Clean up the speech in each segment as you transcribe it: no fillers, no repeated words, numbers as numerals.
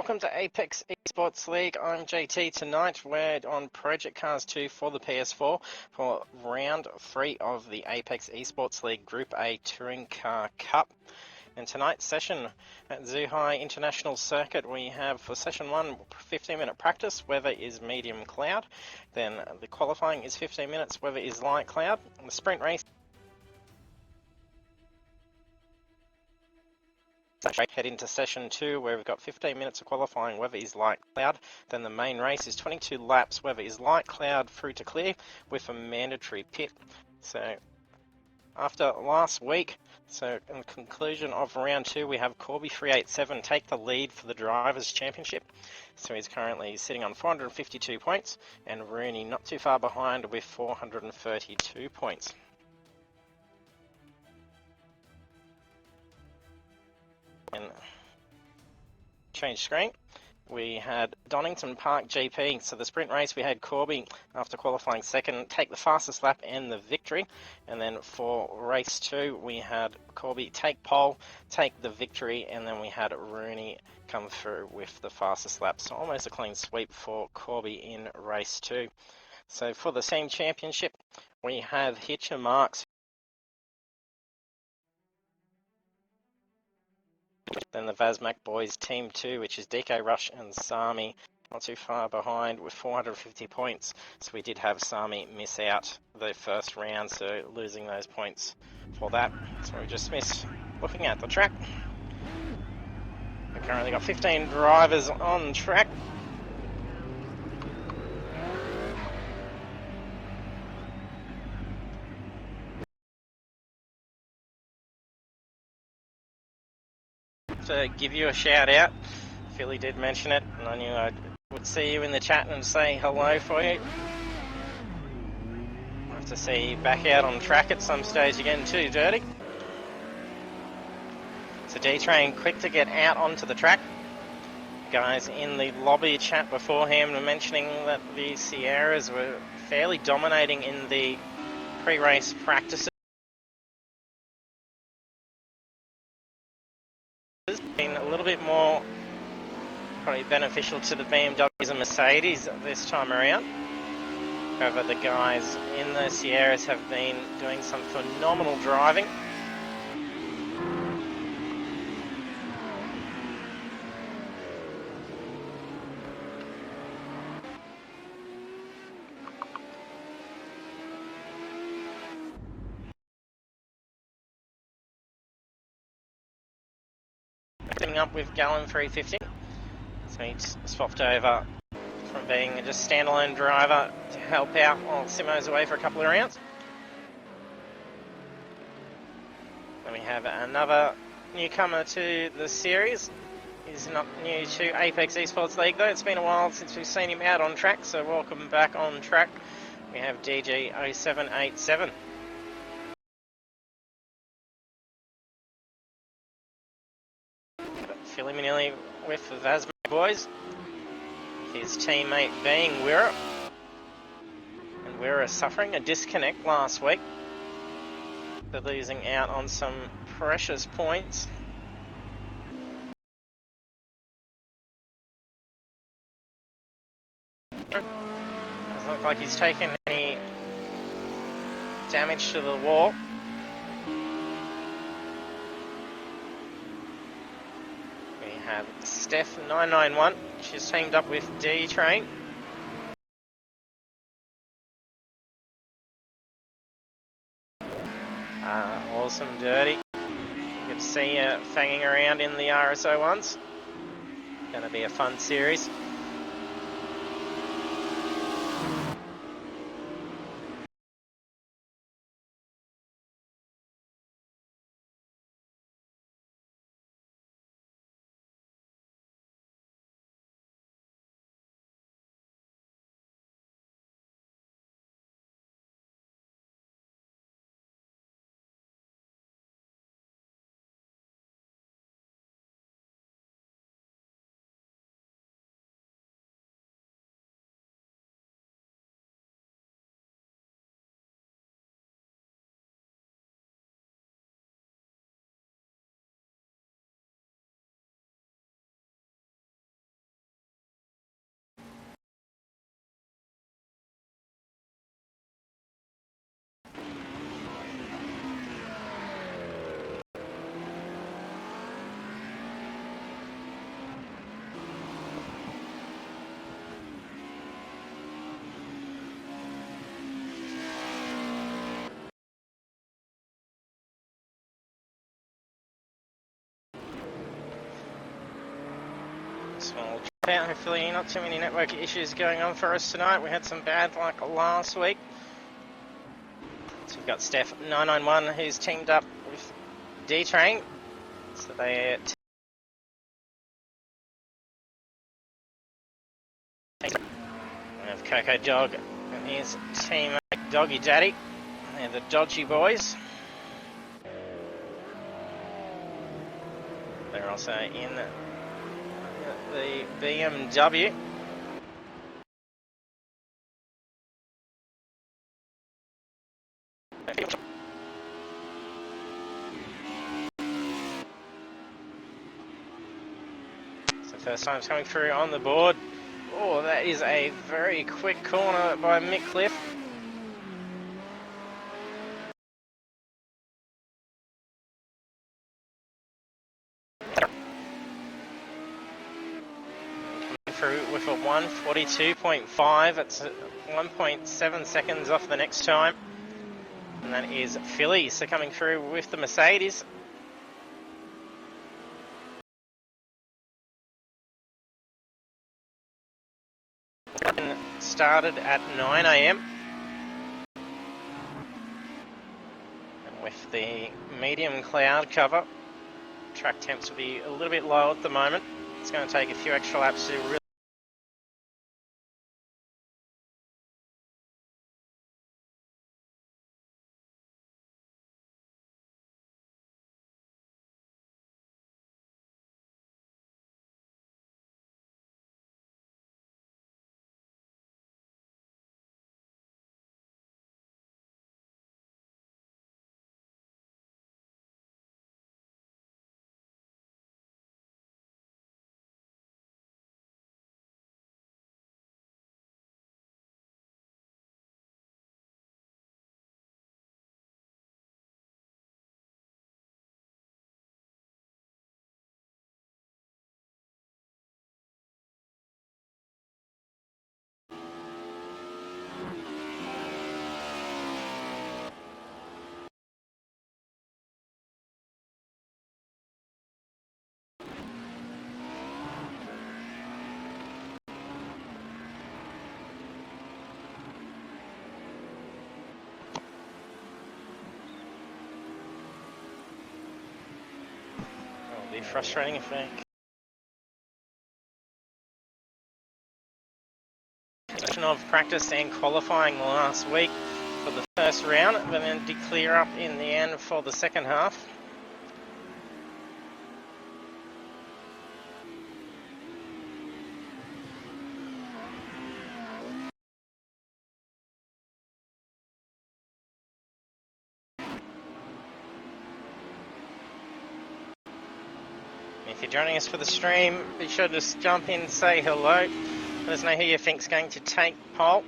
Welcome to Apex eSports League. I'm JT. Tonight we're on Project Cars 2 for the PS4 for round 3 of the Apex eSports League Group A Touring Car Cup. And tonight's session at Zhuhai International Circuit, we have for session 1 15-minute practice, weather is medium cloud. Then the qualifying is 15 minutes, weather is light cloud. The sprint race head into session 2 where we've got 15 minutes of qualifying, weather is light cloud. Then the main race is 22 laps, weather is light cloud through to clear with a mandatory pit. So after last week, so in the conclusion of round 2, we have Corby 387 take the lead for the Drivers' Championship. So he's currently sitting on 452 points, and Rooney not too far behind with 432 points. And change screen. We had Donington Park GP, so the sprint race we had Corby after qualifying second take the fastest lap and the victory, and then for race 2 we had Corby take pole, take the victory, and then we had Rooney come through with the fastest lap, so almost a clean sweep for Corby in race 2. So for the same championship we have Hitcher Marks, then the Vazmac boys team 2, which is DK Rush and Sami, not too far behind with 450 points. So we did have Sami miss out the first round, so losing those points for that. So we just missed looking at the track. We've currently got 15 drivers on track. To give you a shout out, Philly did mention it, and I knew I would see you in the chat and say hello for you. I'll have to see you back out on track at some stage again too, Dirty. So D-Train quick to get out onto the track. Guys in the lobby chat beforehand were mentioning that the Sierras were fairly dominating in the pre-race practices. Been a little bit more probably beneficial to the BMWs and Mercedes this time around. However, the guys in the Sierras have been doing some phenomenal driving. Coming up with Gallon 350. So he's swapped over from being just standalone driver to help out while Simo's away for a couple of rounds. Then we have another newcomer to the series. He's not new to Apex eSports League though. It's been a while since we've seen him out on track, so welcome back on track. We have DG0787. Philly Manilli with the Vazmac boys. His teammate being Wirra. And Wirra suffering a disconnect last week. They're losing out on some precious points. Doesn't look like he's taken any damage to the wall. We have Steph991. She's teamed up with D-Train. Awesome, Dirty. You can see her fanging around in the RSO ones. Gonna be a fun series. So we'll drop out. Hopefully not too many network issues going on for us tonight. We had some bad luck last week. So we've got Steph 991 who's teamed up with D-Train. So they have Coco Dog and his teammate Doggy Daddy. They're the Dodgy Boys. They're also in the BMW. So first time's coming through on the board. Oh, that is a very quick corner by Mick Cliff. Through with a 1:42.5. It's 1.7 seconds off the next time. And that is Philly. So coming through with the Mercedes. Started at 9 AM. And with the medium cloud cover, track temps will be a little bit low at the moment. It's going to take a few extra laps to really be frustrating if we of practice and qualifying last week for the first round, but then did clear up in the end for the second half. If you're joining us for the stream, be sure to just jump in, say hello. Let us know who you think's going to take pole.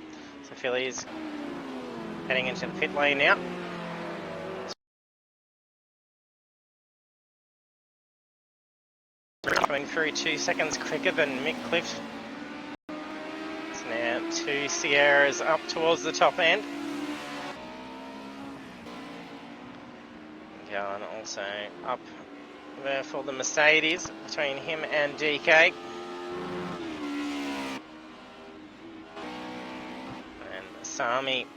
So Philly's heading into the pit lane now. Coming through 2 seconds quicker than Mick Cliff. It's now 2 Sierras up towards the top end. Going also up there for the Mercedes between him and DK. And Sami,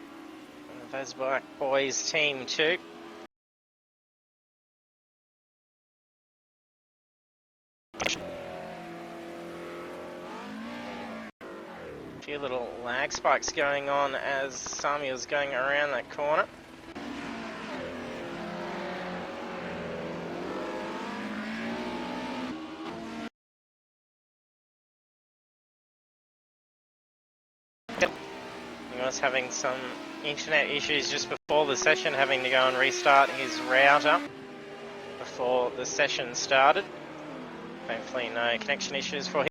those Black Boys team too. A few little lag spikes going on as Sami was going around that corner. He was having some internet issues just before the session, having to go and restart his router before the session started. Thankfully no connection issues for him.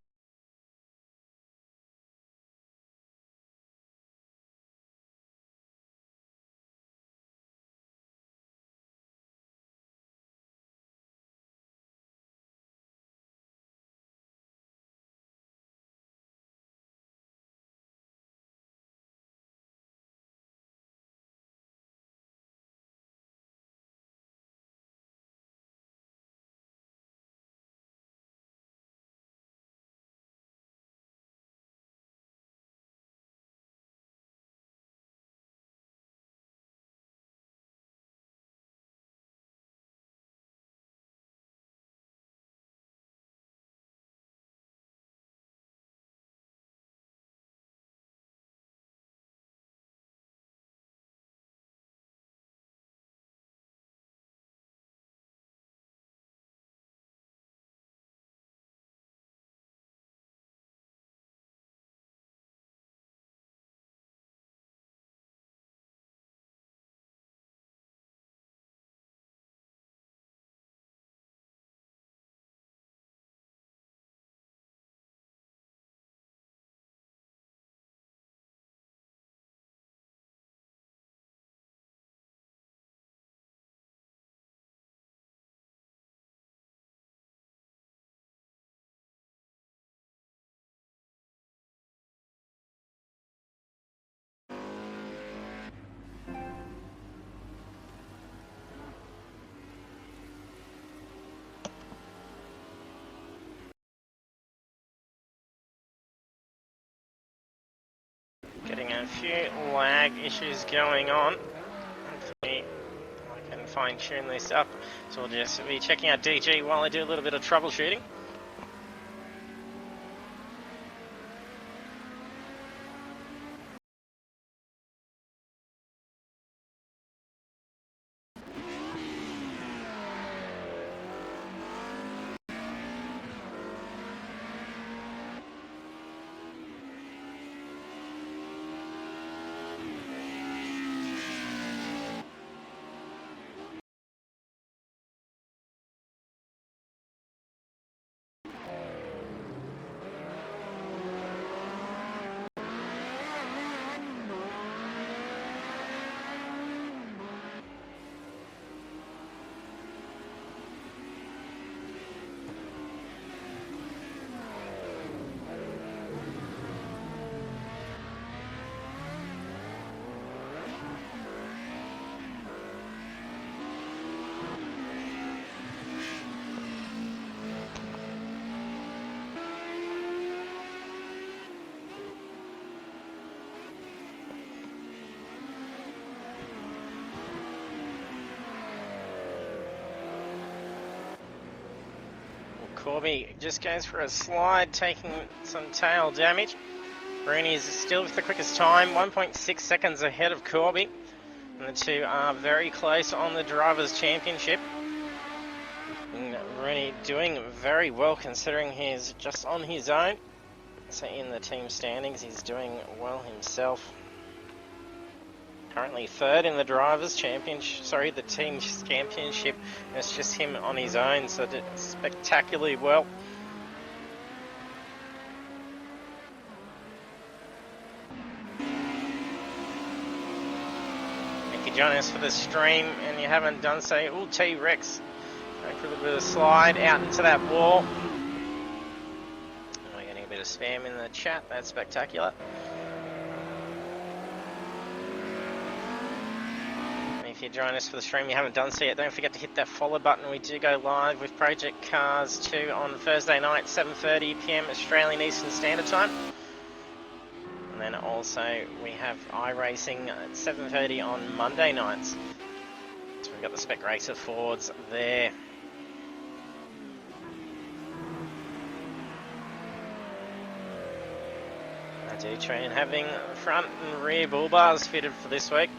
a few lag issues going on. Hopefully I can fine tune this up. So we'll just be checking out DG while I do a little bit of troubleshooting. Corby just goes for a slide, taking some tail damage. Rooney is still with the quickest time, 1.6 seconds ahead of Corby. And the two are very close on the Drivers' Championship. And Rooney doing very well considering he's just on his own. So in the team standings, he's doing well himself. Currently third in the Drivers' Championship, the Team's Championship. It's just him on his own, so did spectacularly well. If you join us for the stream and you haven't done so, T-Rex, go for a little bit of slide out into that wall. We're getting a bit of spam in the chat, that's spectacular. If you join us for the stream, you haven't done so yet, don't forget to hit that follow button. We do go live with Project Cars 2 on Thursday night, 7:30 PM Australian Eastern Standard Time. And then also we have iRacing at 7:30 on Monday nights. So we've got the Spec Racer Fords there. I do train having front and rear bull bars fitted for this week.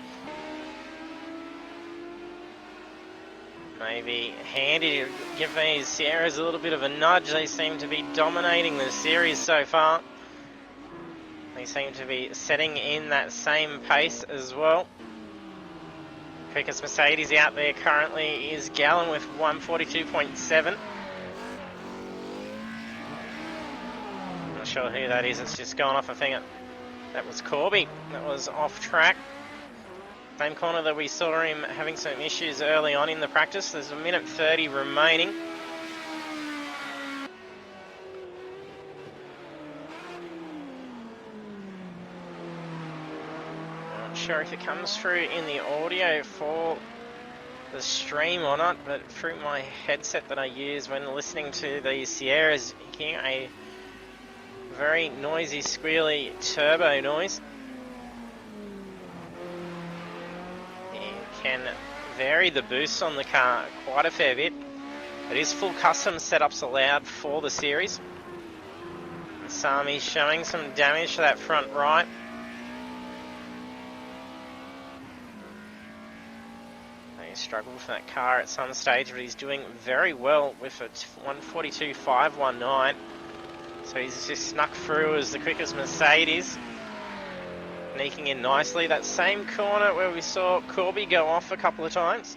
Maybe handy to give these Sierras a little bit of a nudge. They seem to be dominating the series so far. They seem to be setting in that same pace as well. Quickest Mercedes out there currently is Gallon with 142.7. Not sure who that is, it's just gone off. I think that was Corby. That was off track. Same corner that we saw him having some issues early on in the practice. There's a minute 30 remaining. Not sure if it comes through in the audio for the stream or not, but through my headset that I use when listening to the Sierras, you hear a very noisy, squealy turbo noise. Can vary the boost on the car quite a fair bit. It is full custom setups allowed for the series. Sami's showing some damage to that front right. He struggled for that car at some stage, but he's doing very well with a 142.519. So he's just snuck through as the quickest Mercedes. Sneaking in nicely. That same corner where we saw Corby go off a couple of times.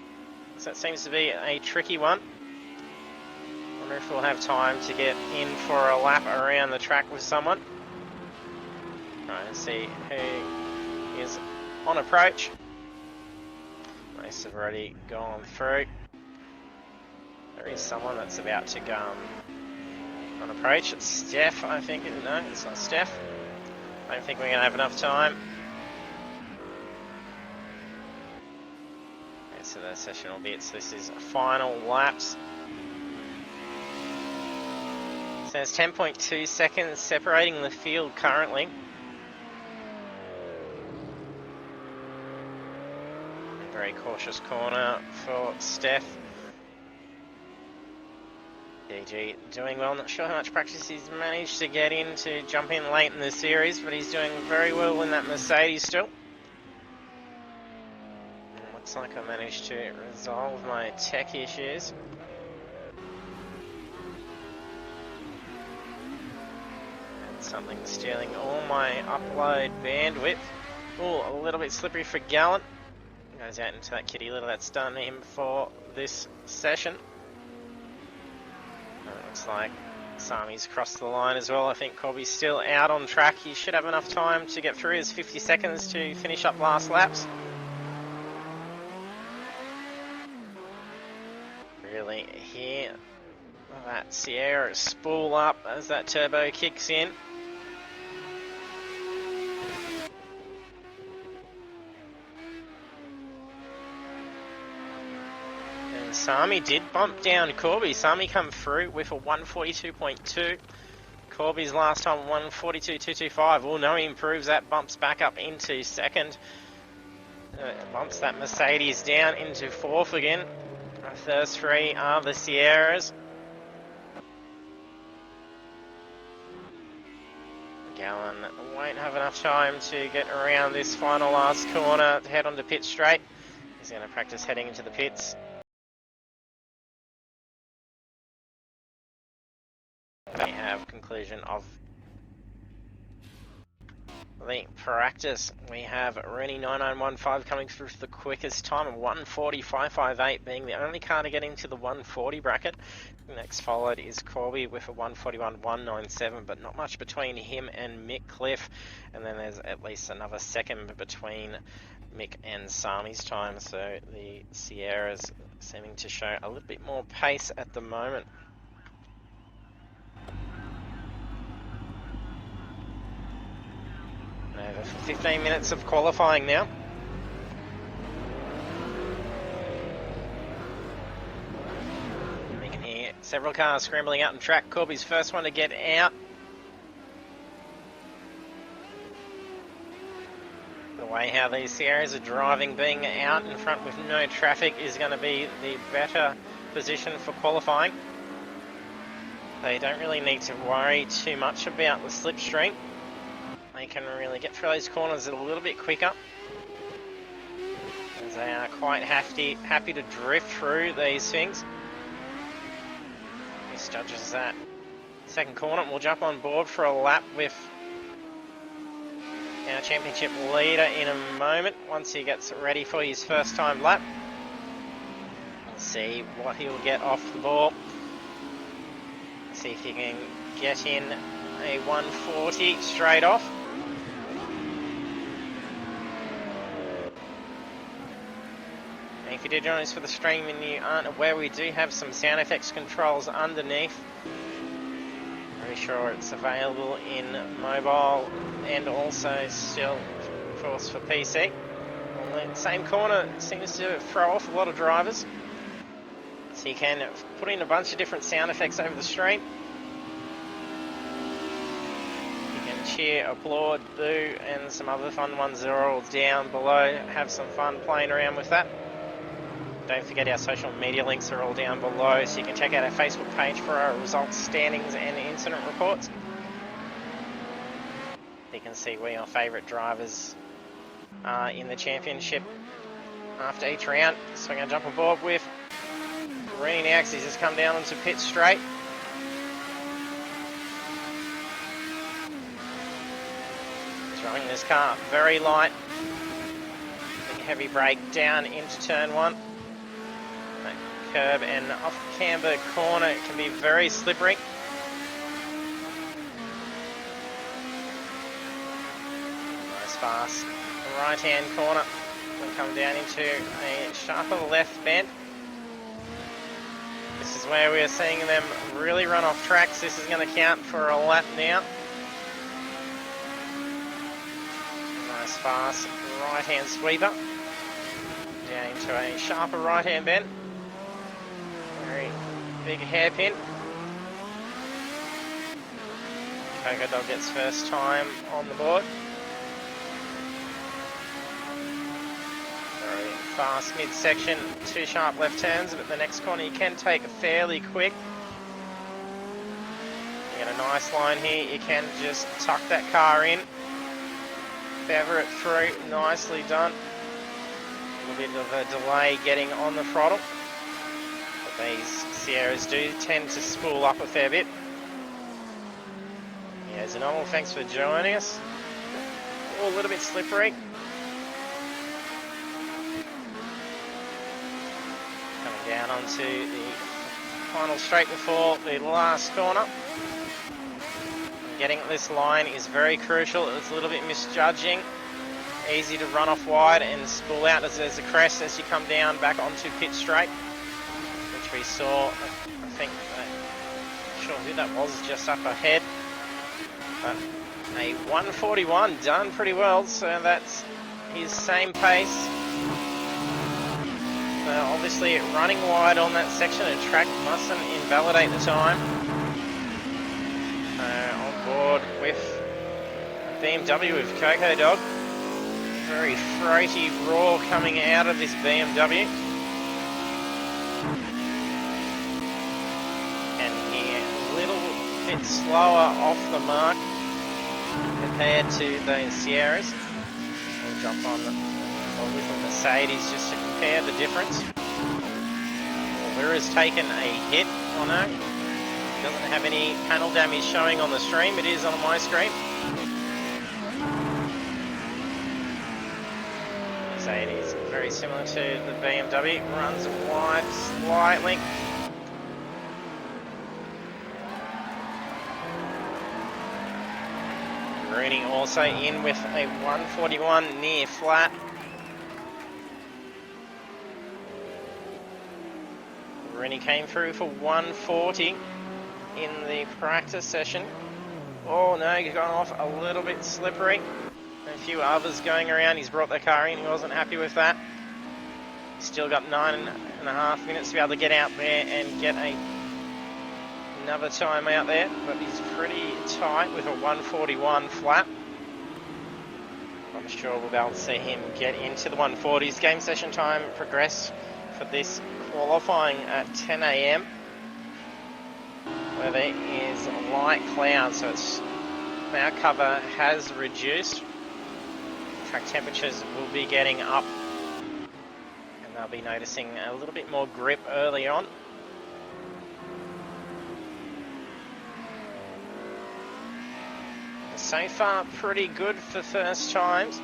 So that seems to be a tricky one. Wonder if we'll have time to get in for a lap around the track with someone. Trying to see who is on approach. Most have already gone through. There is someone that's about to go on approach. It's Steph, I think. No, it's not Steph. I don't think we're going to have enough time. Okay, so the sessional bits. This is final laps. So there's 10.2 seconds separating the field currently. Very cautious corner for Steph. DG doing well. Not sure how much practice he's managed to get in to jump in late in the series, but he's doing very well in that Mercedes still. Looks like I managed to resolve my tech issues. And something stealing all my upload bandwidth. Oh, a little bit slippery for Gallant. Goes out into that kitty litter. That's done him for this session. It looks like Sami's crossed the line as well. I think Corby's still out on track. He should have enough time to get through his 50 seconds to finish up last laps. Really hear that Sierra spool up as that turbo kicks in. And Sami did bump down Corby. Sami come through with a 142.2. Corby's last time 142.225. Well, no, he improves that, bumps back up into second. Bumps that Mercedes down into fourth again. First three are the Sierras. Gallen won't have enough time to get around this final last corner to head onto pit straight. He's going to practice heading into the pits. We have conclusion of the practice. We have Rooney 9915 coming through for the quickest time, 140.558 being the only car to get into the 140 bracket. Next followed is Corby with a 141.197, but not much between him and Mick Cliff. And then there's at least another second between Mick and Sami's time, so the Sierras seeming to show a little bit more pace at the moment. Over 15 minutes of qualifying now. We can hear several cars scrambling out on track. Corby's first one to get out. The way how these Sierras are driving, being out in front with no traffic is going to be the better position for qualifying. They don't really need to worry too much about the slipstream. They can really get through those corners a little bit quicker, as they are quite happy to drift through these things. This judges that second corner, and we'll jump on board for a lap with our championship leader in a moment once he gets ready for his first time lap. We'll see what he'll get off the ball. See if he can get in a 140 straight off. If you did join us for the stream and you aren't aware, we do have some sound effects controls underneath. Pretty sure it's available in mobile and also still, of course, for PC. Well, the same corner seems to throw off a lot of drivers. So you can put in a bunch of different sound effects over the stream. You can cheer, applaud, boo, and some other fun ones that are all down below. Have some fun playing around with that. Don't forget our social media links are all down below, so you can check out our Facebook page for our results, standings and incident reports. You can see where your favourite drivers are in the championship after each round. So I'm going to jump on board with Rooney now, because he's just come down onto pit straight. Throwing this car very light. Big heavy brake down into turn one. Curb and off camber corner, it can be very slippery. Nice fast right hand corner. We'll come down into a sharper left bend. This is where we're seeing them really run off tracks. This is going to count for a lap now. Nice fast right hand sweeper. Down into a sharper right hand bend. Very big hairpin. Coco Dog gets first time on the board. Very fast midsection, 2 sharp left turns, but the next corner you can take fairly quick. You get a nice line here, you can just tuck that car in, feather it through, nicely done. A little bit of a delay getting on the throttle, but these Sierras do tend to spool up a fair bit. Yeah, Zhuhai, thanks for joining us. Oh, a little bit slippery. Coming down onto the final straight before the last corner. Getting this line is very crucial. It's a little bit misjudging. Easy to run off wide and spool out as there's a crest as you come down back onto pit straight, which we saw, I think, not sure who that was, just up ahead. But a 141 done pretty well, so that's his same pace. Obviously running wide on that section of track mustn't invalidate the time. On board with BMW with Coco Dog. Very throaty roar coming out of this BMW. And here a little bit slower off the mark compared to those Sierras. We'll jump on with the Mercedes just to compare the difference. Lira's taken a hit on her. Doesn't have any panel damage showing on the stream. It is on my screen. Mercedes, very similar to the BMW, runs wide slightly. Rooney also in with a 141 near flat. Rooney came through for 140 in the practice session. Oh no, he's gone off a little bit slippery. A few others going around. He's brought the car in. He wasn't happy with that. He's still got 9.5 minutes to be able to get out there and get another time out there. But he's pretty tight with a 141 flat. I'm sure we'll be able to see him get into the 140s. Game session time progressed for this qualifying at 10 AM. Where there is light cloud, so it's cloud cover has reduced. Track temperatures will be getting up, and they'll be noticing a little bit more grip early on. So far, pretty good for first times.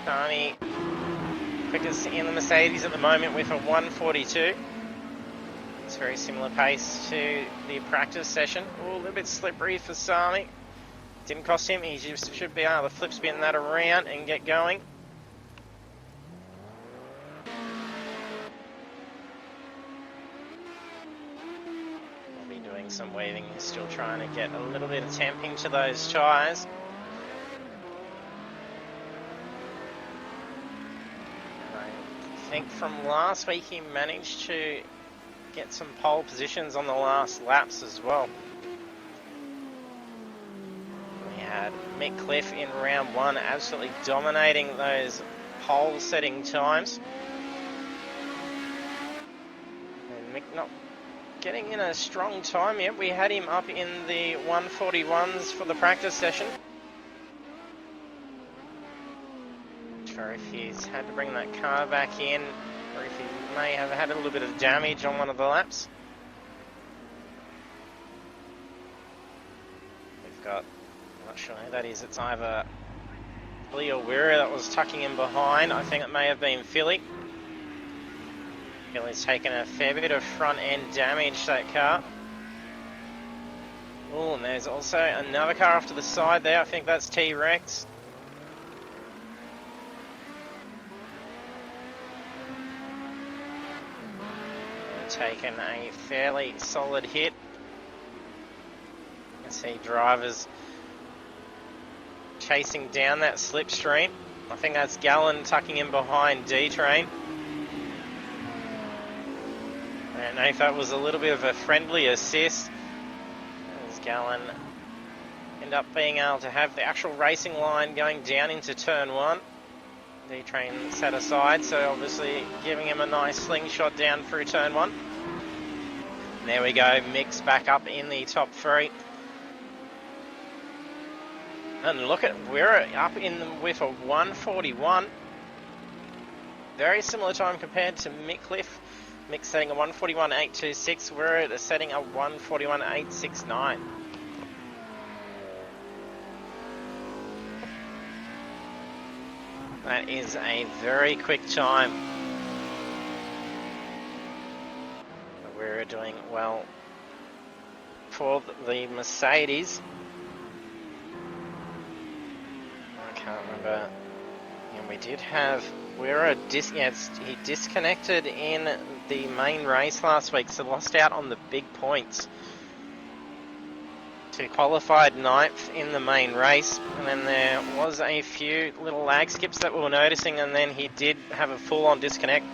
Carney quickest in the Mercedes at the moment with a 142. It's very similar pace to the practice session. Oh, a little bit slippery for Sami. Didn't cost him. He just should be able to flip spin that around and get going. We'll be doing some weaving. Still trying to get a little bit of temp into those tyres. I think from last week he managed to get some pole positions on the last laps as well. We had Mick Cliff in round one absolutely dominating those pole setting times. And Mick not getting in a strong time yet. We had him up in the 141s for the practice session. Not sure if he's had to bring that car back in, or if he may have had a little bit of damage on one of the laps. We've got, I'm not sure who that is, it's either Philly or Wira that was tucking in behind. I think it may have been Philly. Philly's taken a fair bit of front end damage, that car. Oh, and there's also another car off to the side there. I think that's T-Rex. Taken a fairly solid hit. You can see drivers chasing down that slipstream. I think that's Gallon tucking in behind D-Train. I don't know if that was a little bit of a friendly assist, as Gallon end up being able to have the actual racing line going down into turn one. D-Train set aside, so obviously giving him a nice slingshot down through turn 1. There we go, Mix back up in the top 3. And look at, we're up with a 141. Very similar time compared to Mickliffe. Mick setting a 141.826. We're setting a 141.869. That is a very quick time. We're doing well for the Mercedes. I can't remember. And we did have, he disconnected in the main race last week, so lost out on the big points. So he qualified 9th in the main race, and then there was a few little lag skips that we were noticing, and then he did have a full-on disconnect.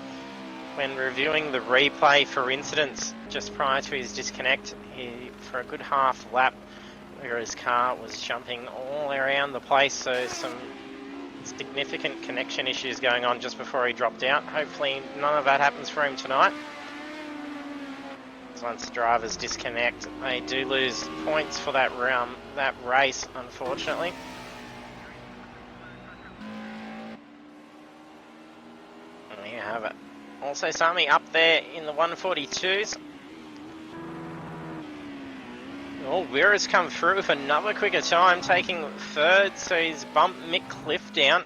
When reviewing the replay for incidents just prior to his disconnect, for a good half lap, where his car was jumping all around the place, so some significant connection issues going on just before he dropped out. Hopefully none of that happens for him tonight. Once drivers disconnect, they do lose points for that round, that race, unfortunately. And there you have it. Also Sami up there in the 142s. Oh, Vera's come through with another quicker time, taking 3rd, so he's bumped Mick Cliff down.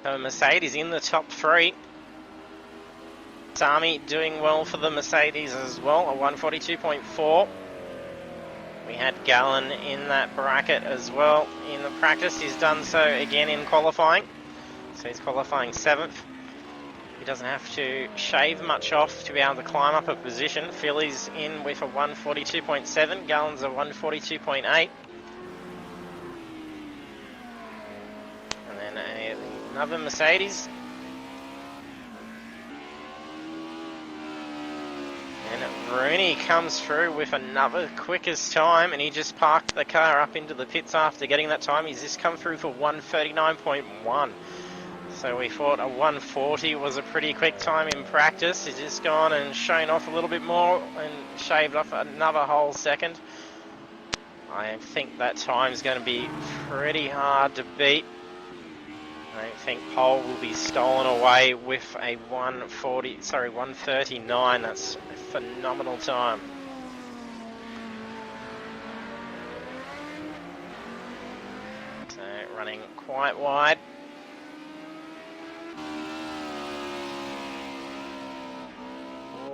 So Mercedes in the top 3. Sami doing well for the Mercedes as well, a 142.4. We had Gallen in that bracket as well. In the practice, he's done so again in qualifying. So he's qualifying 7th. He doesn't have to shave much off to be able to climb up a position. Philly's in with a 142.7. Gallen's a 142.8. And then another Mercedes. And Rooney comes through with another quickest time, and he just parked the car up into the pits after getting that time. He's just come through for 139.1. So we thought a 140 was a pretty quick time in practice. He's just gone and shown off a little bit more and shaved off another whole second. I think that time's going to be pretty hard to beat. I don't think pole will be stolen away with a 139. That's a phenomenal time. So running quite wide.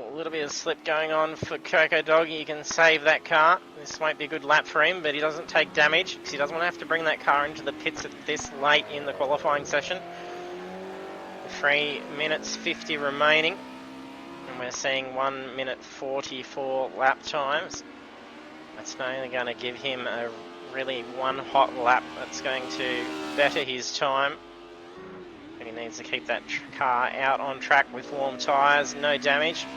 A little bit of slip going on for Coco Dog. You can save that car. This won't be a good lap for him, but he doesn't take damage because he doesn't want to have to bring that car into the pits at this late in the qualifying session. 3 minutes 50 remaining, and we're seeing 1 minute 44 lap times. That's only going to give him a really one hot lap that's going to better his time. But he needs to keep that car out on track with warm tyres, no damage.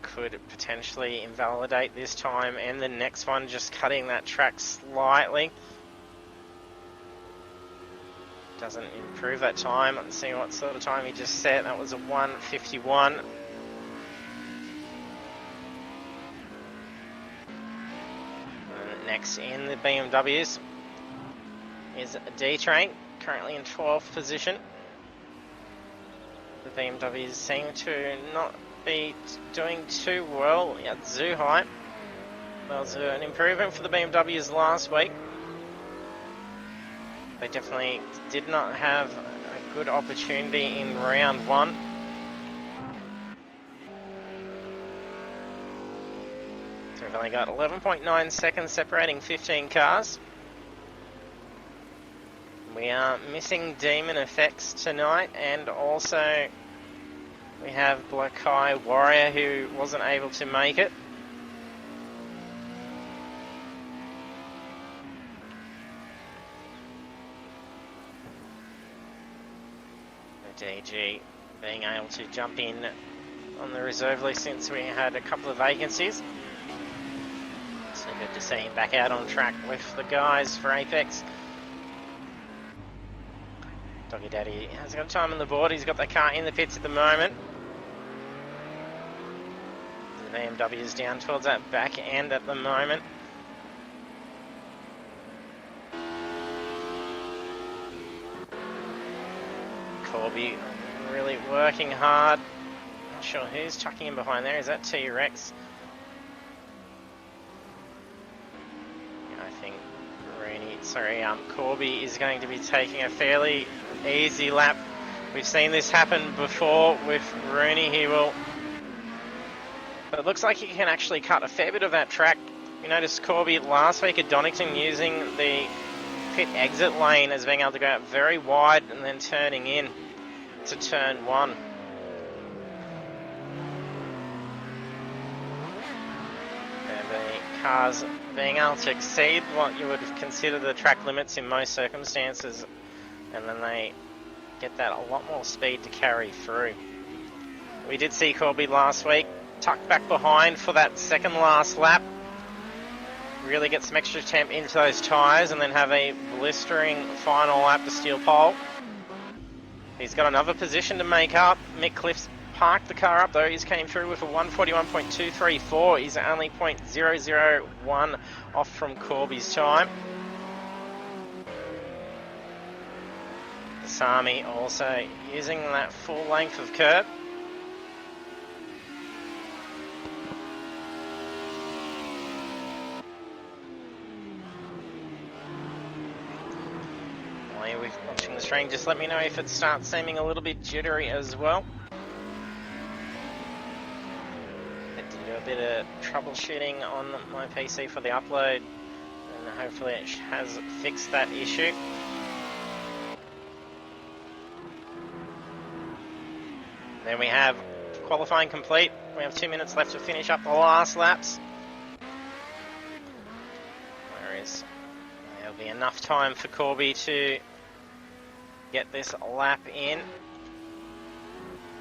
Could potentially invalidate this time and the next one, just cutting that track slightly. Doesn't improve that time. Let's see what sort of time he just set. That was a 1:51. Next in the BMWs is D-Train, currently in 12th position. The BMWs seem to not be doing too well at Zhuhai. There was an improvement for the BMWs last week. They definitely did not have a good opportunity in round 1. So we've only got 11.9 seconds separating 15 cars. We are missing Demon Effects tonight, and also we have Black Eye Warrior, who wasn't able to make it. The DG being able to jump in on the reserve list since we had a couple of vacancies. So Good to see him back out on track with the guys for Apex. Doggy Daddy has got time on the board. He's got the car in the pits at the moment. The BMW is down towards that back end at the moment. Corby really working hard. Not sure who's tucking him behind there. Is that T-Rex? Yeah, I think Corby is going to be taking a fairly easy lap. We've seen this happen before with Rooney. But it looks like he can actually cut a fair bit of that track. We noticed Corby last week at Donington using the pit exit lane as being able to go out very wide and then turning in to turn 1. And the cars being able to exceed what you would consider the track limits in most circumstances, and then they get that a lot more speed to carry through. We did see Corby last week tucked back behind for that second last lap. Really get some extra temp into those tyres and then have a blistering final lap to steal pole. He's got another position to make up. Mick Cliff's parked the car up though. He's came through with a 141.234. He's only 0.001 off from Corby's time. Sami also using that full length of curb. With watching the screen, just let me know if it starts seeming a little bit jittery as well. I did do a bit of troubleshooting on my PC for the upload, and hopefully it has fixed that issue. Then we have qualifying complete. We have 2 minutes left to finish up the last laps. There'll be enough time for Corby to get this lap in.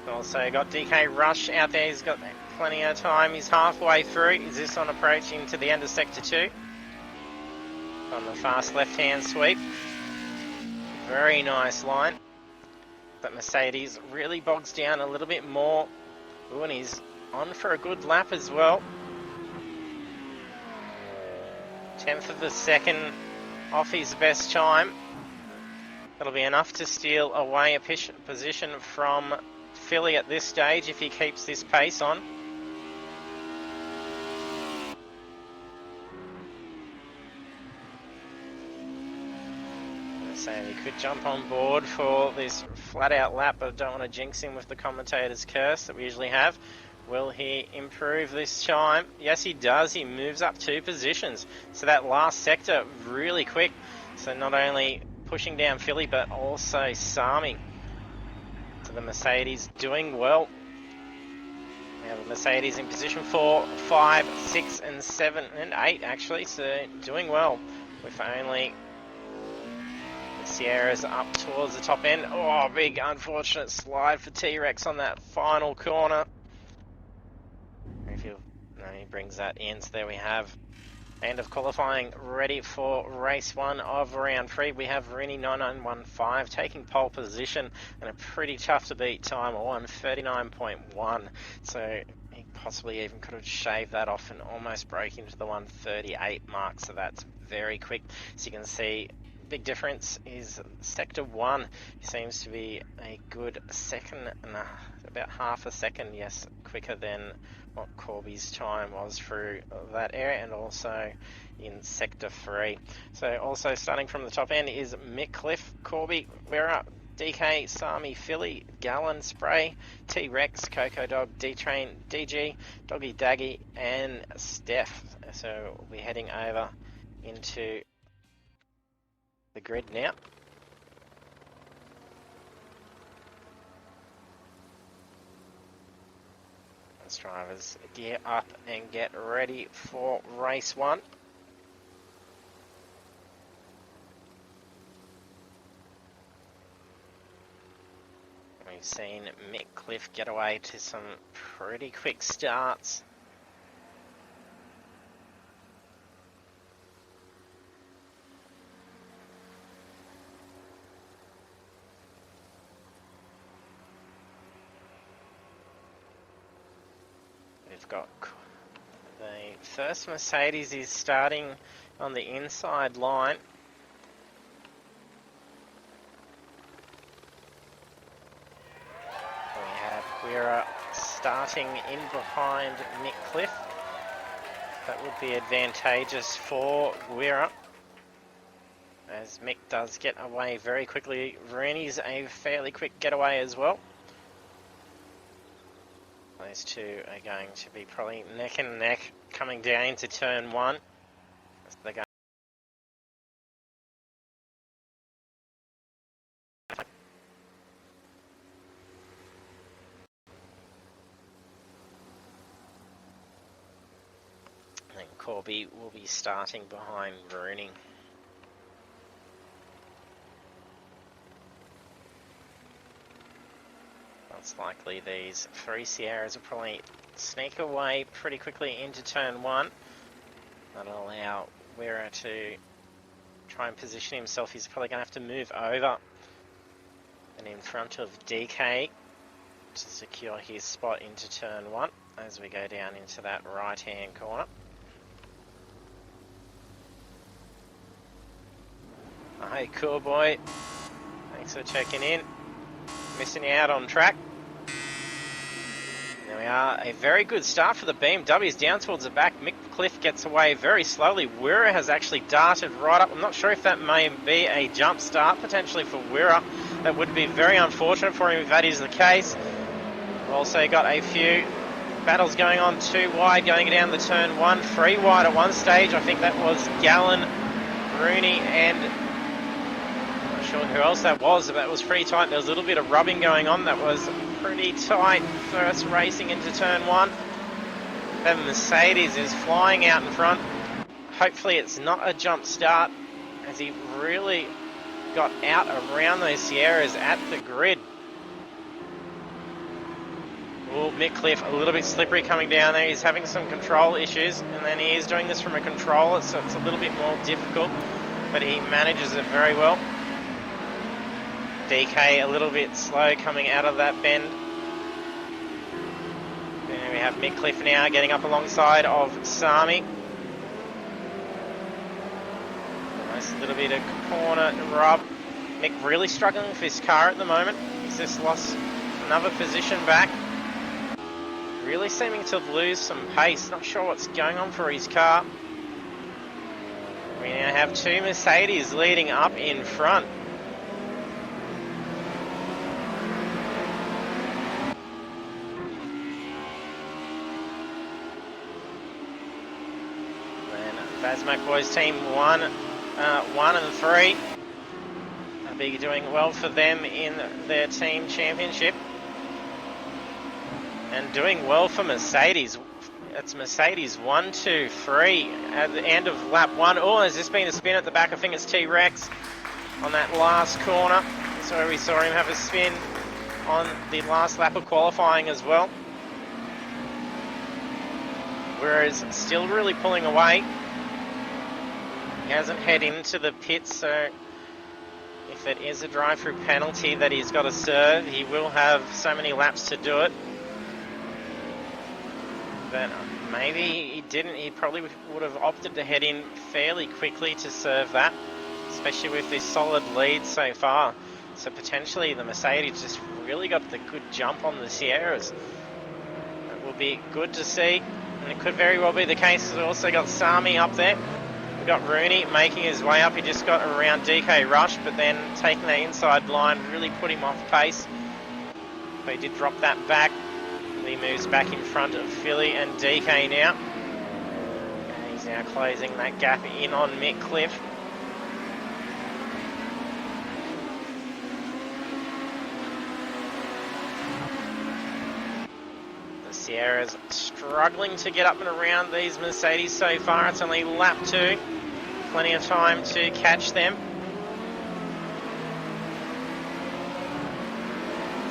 Also got DK Rush out there. He's got plenty of time. He's halfway through. Is this on approach into the end of Sector 2? On the fast left-hand sweep. Very nice line. But Mercedes really bogs down a little bit more. Ooh, and he's on for a good lap as well. 10th of a second off his best time. That'll be enough to steal away a position from Philly at this stage if he keeps this pace on. So he could jump on board for this flat-out lap, but I don't want to jinx him with the commentator's curse that we usually have. Will he improve this time? Yes, he does. He moves up 2 positions. So that last sector, really quick. So not only pushing down Philly, but also Sami. So the Mercedes doing well. We have a Mercedes in position 4, 5, 6, and 7, and 8 actually. So doing well with only the Sierras up towards the top end. Oh, big unfortunate slide for T-Rex on that final corner. He brings that in, so there we have end of qualifying, ready for race 1 of round 3. We have Rooney 9915 taking pole position and a pretty tough to beat time of 139.1, so he possibly even could have shaved that off and almost broke into the 138 mark, so that's very quick. So you can see big difference is sector 1. He seems to be a good second and about half a second, yes, quicker than what Corby's time was through that area, and also in sector 3. So also starting from the top end is Mick Cliff, Corby, Vera, DK, Sami, Philly, Gallon, Spray, T-Rex, Coco Dog, D-Train, DG, Doggy Daggy, and Steph. So we'll be heading over into the grid now. Let's drivers gear up and get ready for race 1. We've seen Mick Cliff get away to some pretty quick starts. we've got the first Mercedes is starting on the inside line. We have Weira starting in behind Mick Cliff. That would be advantageous for Weira, as Mick does get away very quickly. Rooney's a fairly quick getaway as well. Those two are going to be probably neck and neck coming down into turn one. They're going and Corby will be starting behind Rooney. It's likely these three Sierras will probably sneak away pretty quickly into turn one. That'll allow Weira to try and position himself. He's probably going to have to move over and in front of DK to secure his spot into turn one as we go down into that right hand corner. Oh, hey, cool boy. Thanks for checking in. Missing out on track. There we are, a very good start for the BMWs down towards the back. Mick Cliff gets away very slowly. Weira has actually darted right up. I'm not sure if that may be a jump start potentially for Weira. That would be very unfortunate for him if that is the case. We've also got a few battles going on, two wide going down the turn one, three wide at one stage. I think that was Gallen, Rooney and I'm not sure who else that was, but it was pretty tight. There was a little bit of rubbing going on. That was pretty tight first racing into turn one. That Mercedes is flying out in front. Hopefully it's not a jump start, as he really got out around those Sierras at the grid. Oh, Mick Cliff a little bit slippery coming down there. He's having some control issues, and then he is doing this from a controller, so it's a little bit more difficult, but he manages it very well. DK a little bit slow coming out of that bend. There we have Mick Cliff now getting up alongside of Sami. Nice little bit of corner rub. Mick really struggling with his car at the moment. He's just lost another position back. Really seeming to lose some pace. Not sure what's going on for his car. We now have two Mercedes leading up in front. Bazmac Boys team 1 and 3. They'll be doing well for them in their team championship. And doing well for Mercedes. It's Mercedes 1, 2, 3 at the end of lap 1. Oh, there's just been a spin at the back. I think it's T-Rex on that last corner. So we saw him have a spin on the last lap of qualifying as well. Whereas still really pulling away. He hasn't head into the pits, so if it is a drive-through penalty that he's got to serve, he will have so many laps to do it. But maybe he didn't. He probably would have opted to head in fairly quickly to serve that, especially with this solid lead so far. So potentially the Mercedes just really got the good jump on the Sierras. It will be good to see, and it could very well be the case. We've also got Sami up there. We've got Rooney making his way up. He just got around DK Rush, but then taking that inside line really put him off pace. But he did drop that back. He moves back in front of Philly and DK now. And he's now closing that gap in on Mick Cliff. The Sierras struggling to get up and around these Mercedes so far. It's only lap 2. Plenty of time to catch them.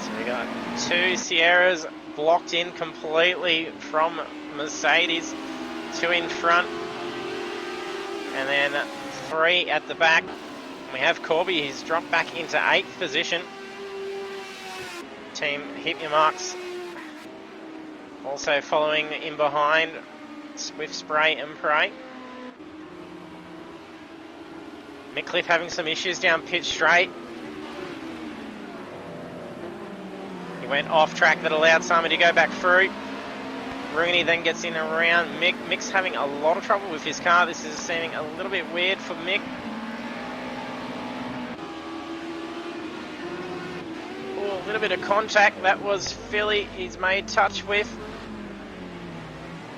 So we got 2 Sierras blocked in completely from Mercedes, 2 in front, and then 3 at the back. We have Corby, he's dropped back into 8th position. Team Hit Your Marks Also following in behind, Swift Spray and Pray. Mickliffe having some issues down pit straight. He went off track that allowed Sami to go back through. Rooney then gets in around Mick. Mick's having a lot of trouble with his car. This is seeming a little bit weird for Mick. Oh, a little bit of contact. That was Philly he's made touch with.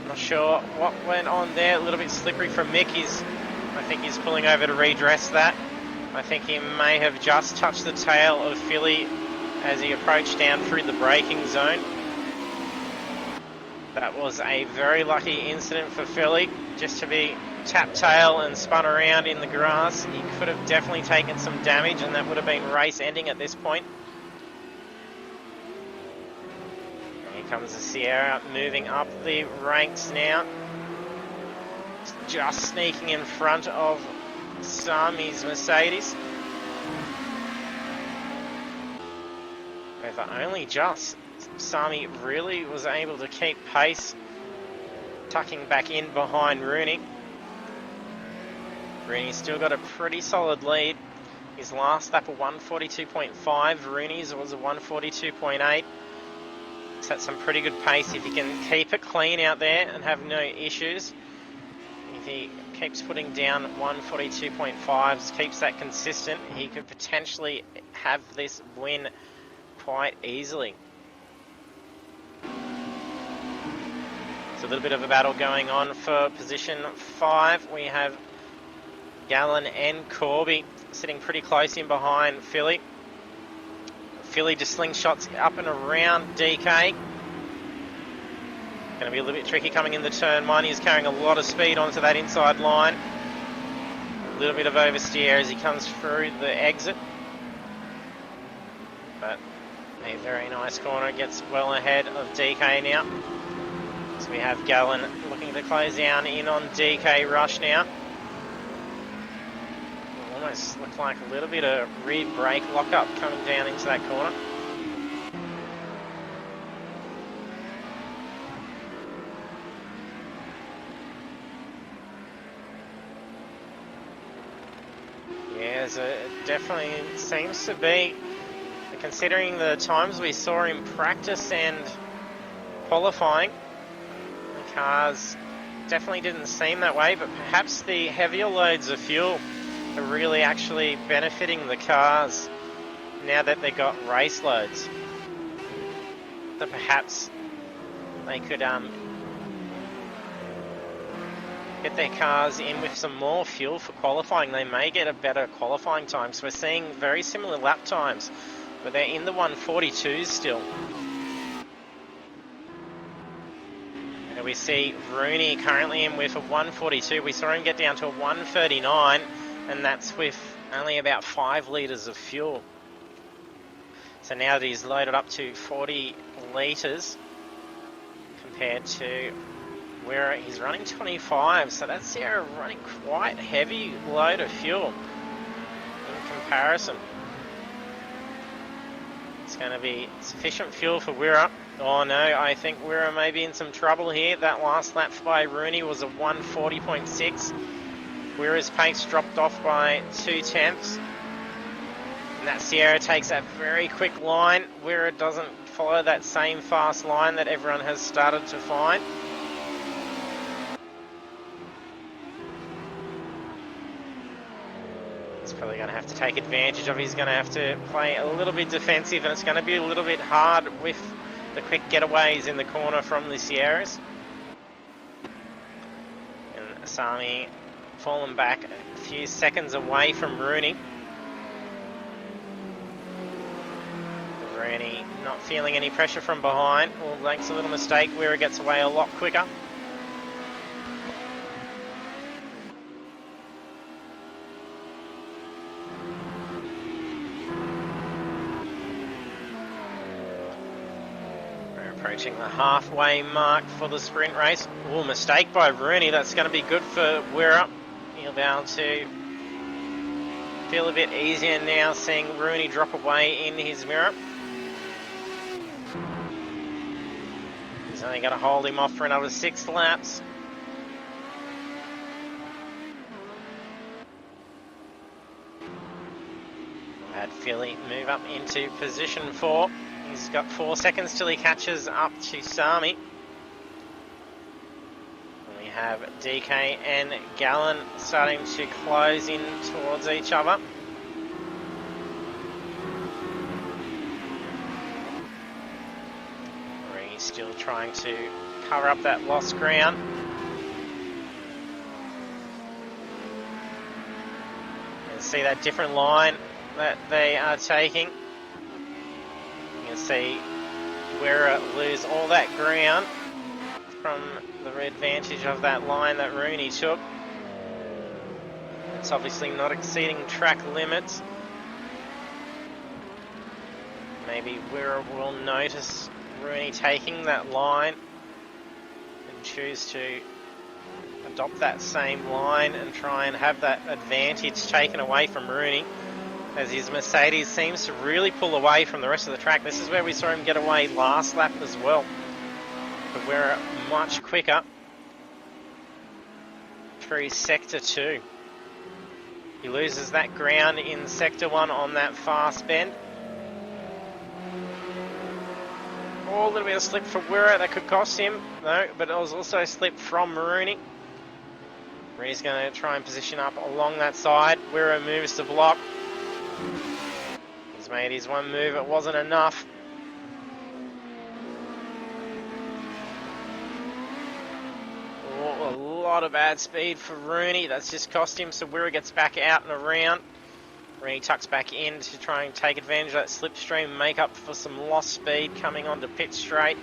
Not sure what went on there. A little bit slippery from Mick. I think he's pulling over to redress that. I think he may have just touched the tail of Philly as he approached down through the braking zone. That was a very lucky incident for Philly, just to be tap tail and spun around in the grass. He could have definitely taken some damage, and that would have been race ending at this point. Here comes the Sierra moving up the ranks now. Just sneaking in front of Sami's Mercedes. However, only just. Sami really was able to keep pace, tucking back in behind Rooney. Rooney's still got a pretty solid lead. His last lap of 142.5, Rooney's was a 142.8. So that's some pretty good pace if he can keep it clean out there and have no issues. If he keeps putting down 142.5s, keeps that consistent, he could potentially have this win quite easily. A little bit of a battle going on for position 5. We have Gallen and Corby sitting pretty close in behind Philly. Philly just slingshots up and around DK. Going to be a little bit tricky coming in the turn 1. He's carrying a lot of speed onto that inside line. A little bit of oversteer as he comes through the exit. But a very nice corner, gets well ahead of DK now. So we have Gallen looking to close down in on DK Rush now. Almost looked like a little bit of rear brake lockup coming down into that corner. Yeah, so it definitely seems to be, considering the times we saw in practice and qualifying, cars definitely didn't seem that way, but perhaps the heavier loads of fuel are really actually benefiting the cars now that they got race loads. So perhaps they could get their cars in with some more fuel for qualifying. They may get a better qualifying time. So we're seeing very similar lap times, but they're in the 142s still. We see Rooney currently in with a 142. We saw him get down to a 139, and that's with only about 5 litres of fuel. So now that he's loaded up to 40 litres compared to where he's running 25. So that's Sierra running quite heavy load of fuel in comparison. It's going to be sufficient fuel for Wirra. Oh no, I think Wirra may be in some trouble here. That last lap by Rooney was a 140.6. Wirra's pace dropped off by 0.2. And that Sierra takes that very quick line. Wirra doesn't follow that same fast line that everyone has started to find. He's probably going to have to take advantage of. He's going to have to play a little bit defensive, and it's going to be a little bit hard with the quick getaways in the corner from the Sierras. And Sami fallen back a few seconds away from Rooney. Rooney not feeling any pressure from behind. Well, makes a little mistake where it gets away a lot quicker. Approaching the halfway mark for the sprint race. Oh, mistake by Rooney. That's going to be good for Wirra. He'll be able to feel a bit easier now, seeing Rooney drop away in his mirror. He's only going to hold him off for another 6 laps. Had Philly move up into position 4. He's got 4 seconds till he catches up to Sami. We have DK and Gallen starting to close in towards each other. He's still trying to cover up that lost ground. You can see that different line that they are taking. You can see where lose all that ground from the advantage of that line that Rooney took. It's obviously not exceeding track limits. Maybe Wira will notice Rooney taking that line and choose to adopt that same line and try and have that advantage taken away from Rooney, as his Mercedes seems to really pull away from the rest of the track. This is where we saw him get away last lap as well, but we're much quicker through Sector 2. He loses that ground in Sector 1 on that fast bend. Oh, a little bit of slip for Wira that could cost him. No, but it was also a slip from Rooney. Rooney's going to try and position up along that side. Wira moves to block. He's made his one move. It wasn't enough. Oh, a lot of bad speed for Rooney. That's just cost him. So Wira gets back out and around. Rooney tucks back in to try and take advantage of that slipstream, make up for some lost speed coming onto pit straight.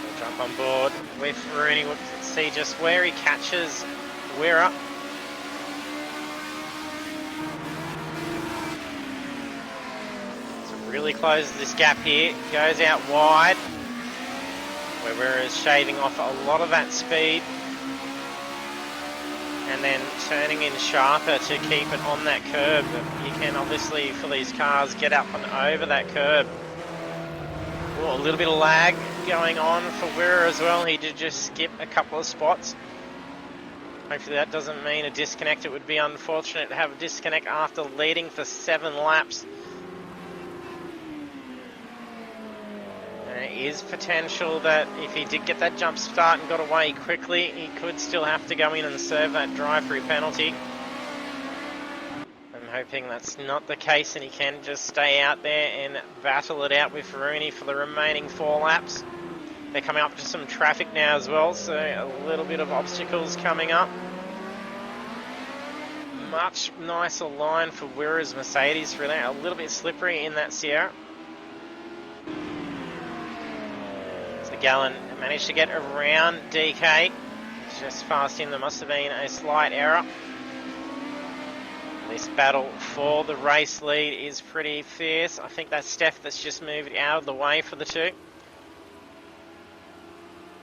We'll jump on board with Rooney. We'll see just where he catches Wira. So really closes this gap here, goes out wide, where Wira is shaving off a lot of that speed and then turning in sharper to keep it on that curb. You can obviously, for these cars, get up and over that curb. Oh, a little bit of lag going on for Wira as well. He did just skip a couple of spots. Hopefully that doesn't mean a disconnect. It would be unfortunate to have a disconnect after leading for 7 laps. There is potential that if he did get that jump start and got away quickly, he could still have to go in and serve that drive-through penalty. I'm hoping that's not the case and he can just stay out there and battle it out with Rooney for the remaining 4 laps. They're coming up to some traffic now as well, so a little bit of obstacles coming up. Much nicer line for Wira's Mercedes, really. A little bit slippery in that Sierra. Gallen managed to get around DK. Just past him, there must have been a slight error. This battle for the race lead is pretty fierce. I think that's Steph that's just moved out of the way for the two.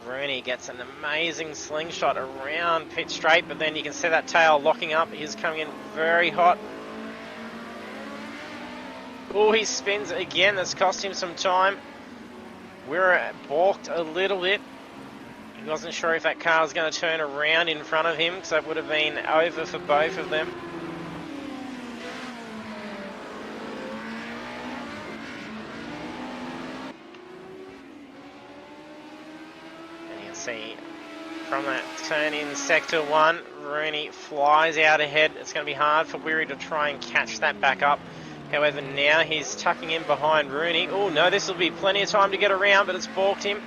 Rooney gets an amazing slingshot around pit straight, but then you can see that tail locking up. He's coming in very hot. Oh, he spins again. That's cost him some time. Wira balked a little bit. He wasn't sure if that car was going to turn around in front of him, because that would have been over for both of them. And you can see from that turn in Sector 1, Rooney flies out ahead. It's going to be hard for Wira to try and catch that back up. However, now he's tucking in behind Rooney. Oh no, this will be plenty of time to get around, but it's balked him.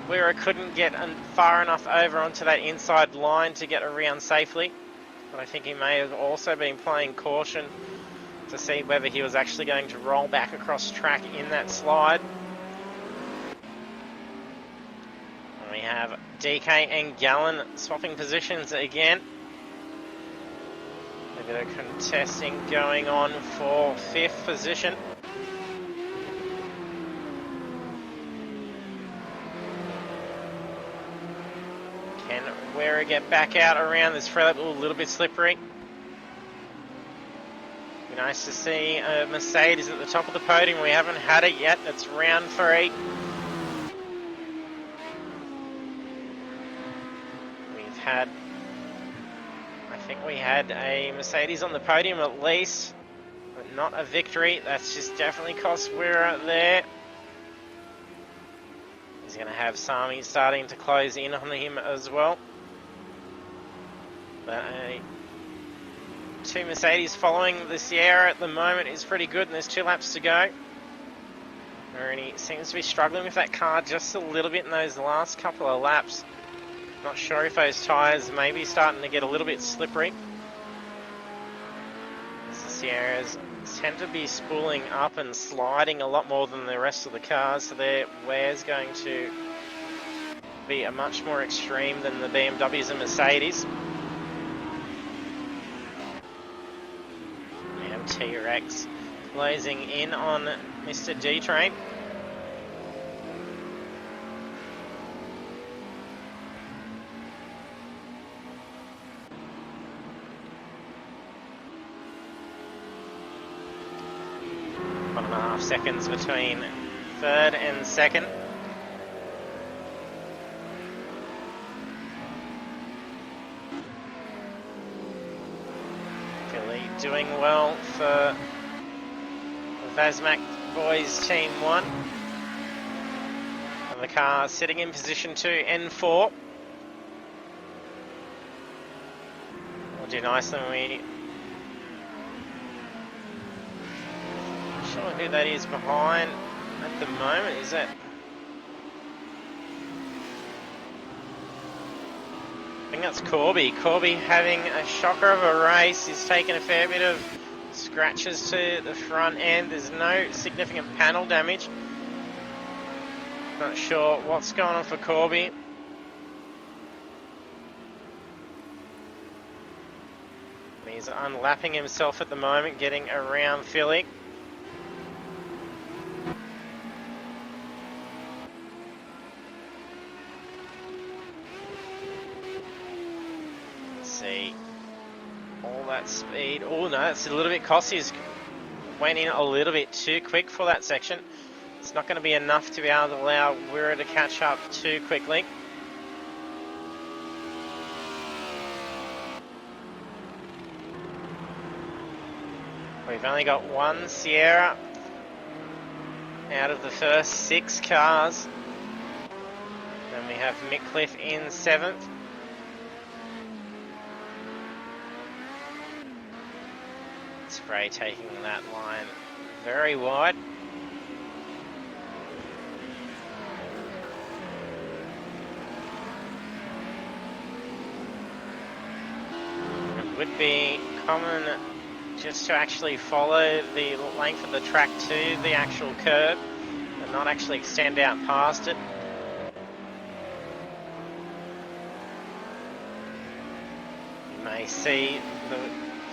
Wira couldn't get far enough over onto that inside line to get around safely. But I think he may have also been playing caution to see whether he was actually going to roll back across track in that slide. And we have DK and Gallen swapping positions again. A bit of contesting going on for 5th position. Can Wira get back out around this front? A little bit slippery. Nice to see Mercedes at the top of the podium. We haven't had it yet. It's round 3. I think we had a Mercedes on the podium at least, but not a victory. That's just definitely cost Wira there. He's going to have Sami starting to close in on him as well. But 2 Mercedes following the Sierra at the moment is pretty good, and there's 2 laps to go. And he seems to be struggling with that car just a little bit in those last couple of laps. Not sure if those tyres may be starting to get a little bit slippery. As the Sierras tend to be spooling up and sliding a lot more than the rest of the cars, so their wear's going to be a much more extreme than the BMWs and Mercedes. Now T-Rex closing in on Mr. D-Train. Seconds between 3rd and 2nd. Philly doing well for the Vazmac Boys Team 1. And the car sitting in position 2, N4. We'll do nice when we... Not sure who that is behind at the moment. Is it? I think that's Corby. Corby having a shocker of a race. He's taken a fair bit of scratches to the front end. There's no significant panel damage. Not sure what's going on for Corby. He's unlapping himself at the moment, getting around Philly. See all that speed. Oh no, that's a little bit costly. He's went in a little bit too quick for that section. It's not going to be enough to be able to allow Wira to catch up too quickly. We've only got 1 Sierra out of the first 6 cars. Then we have Mickliffe in 7th. Spray taking that line very wide. It would be common just to actually follow the length of the track to the actual curb and not actually extend out past it. You may see the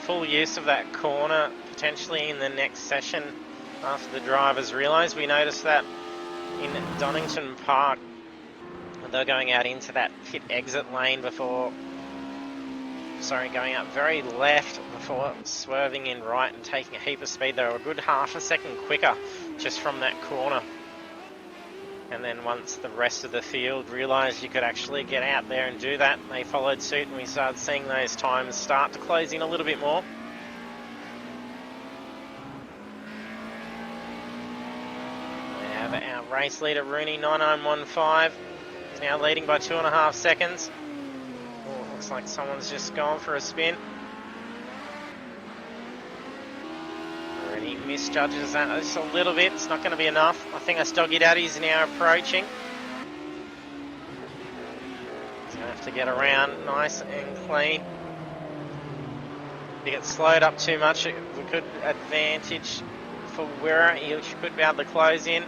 full use of that corner potentially in the next session after the drivers realise. We noticed that in Donington Park, they're going out into that pit exit lane before, going out very left before swerving in right and taking a heap of speed. They were a good half a second quicker just from that corner. And then once the rest of the field realised you could actually get out there and do that, they followed suit and we started seeing those times start to close in a little bit more. We have our race leader, Rooney, 9915. He's now leading by 2.5 seconds. Oh, looks like someone's just gone for a spin. He misjudges that just a little bit. It's not going to be enough. I think that's Doggy Daddy's now approaching. He's going to have to get around nice and clean. If he gets slowed up too much, we could advantage for Wira. He could be able to close in.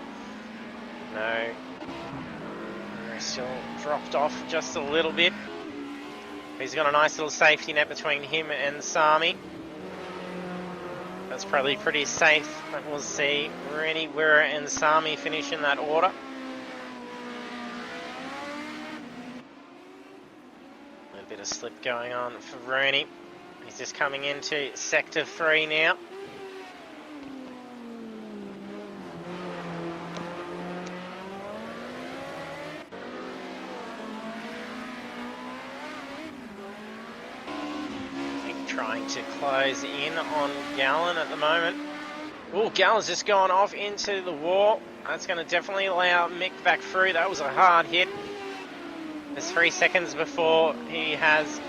No. Wira still dropped off just a little bit. He's got a nice little safety net between him and Sami. That's probably pretty safe, but we'll see Rooney, Wira and Sami finish in that order. A little bit of slip going on for Rooney. He's just coming into Sector 3 now. trying to close in on Gallon at the moment. Oh, Gallon's just gone off into the wall. That's going to definitely allow Mick back through. That was a hard hit. There's 3 seconds before he has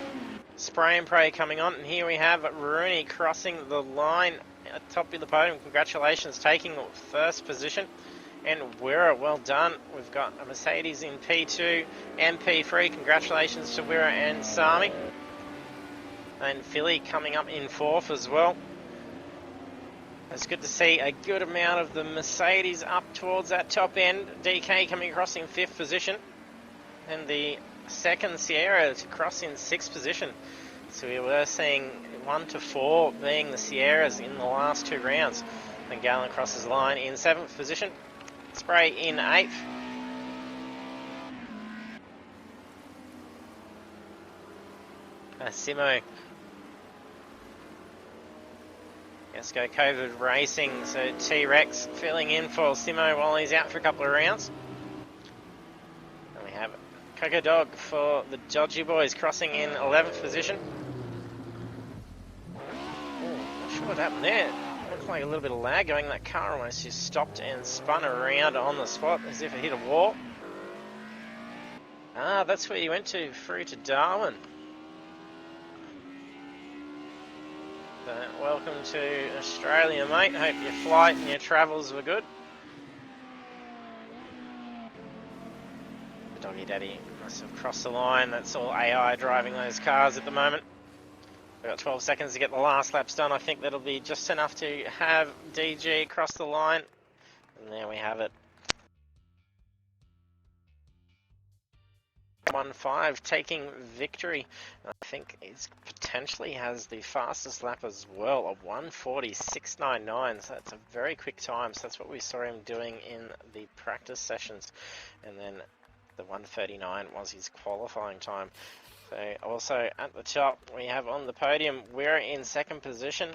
spray and pray coming on. And here we have Rooney crossing the line at the top of the podium. Congratulations, taking first position. And Wirra, well done. We've got a Mercedes in P2 and P3. Congratulations to Wirra and Sami. And Philly coming up in 4th as well. It's good to see a good amount of the Mercedes up towards that top end. DK coming across in 5th position. And the second Sierra to cross in 6th position. So we were seeing 1 to 4 being the Sierras in the last 2 rounds. Then Gallon crosses the line in 7th position. Spray in 8th. Simo. Let's go COVID Racing. So T-Rex filling in for Simo while he's out for a couple of rounds. And we have Coco Dog for the Dodgy Boys crossing in 11th position. Not sure what happened there. Looked like a little bit of lag going. That car almost just stopped and spun around on the spot as if it hit a wall. Ah, that's where you went to, through to Darwin. So, welcome to Australia, mate. Hope your flight and your travels were good. The Doggy Daddy must have crossed the line. That's all AI driving those cars at the moment. We've got 12 seconds to get the last laps done. I think that'll be just enough to have DG cross the line. And there we have it. 1-5 taking victory. I think it potentially has the fastest lap as well, a 1:46.99. So that's a very quick time. So that's what we saw him doing in the practice sessions. And then the 1:39 was his qualifying time. So also at the top we have on the podium, we're in 2nd position,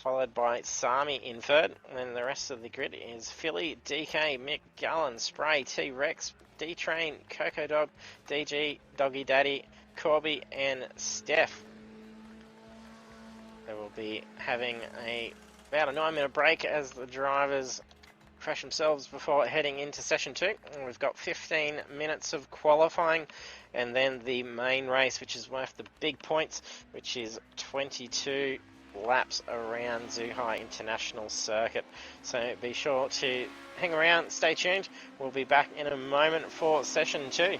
followed by Sami in 3rd. And then the rest of the grid is Philly, DK, Mick, Gallon, Spray, T-Rex, D-Train, Coco Dog, DG, Doggy Daddy, Corby and Steph. They will be having about a 9-minute break as the drivers refresh themselves before heading into session 2. And we've got 15 minutes of qualifying and then the main race, which is worth the big points, which is 22 laps around Zhuhai International Circuit. So be sure to hang around, stay tuned. We'll be back in a moment for session 2.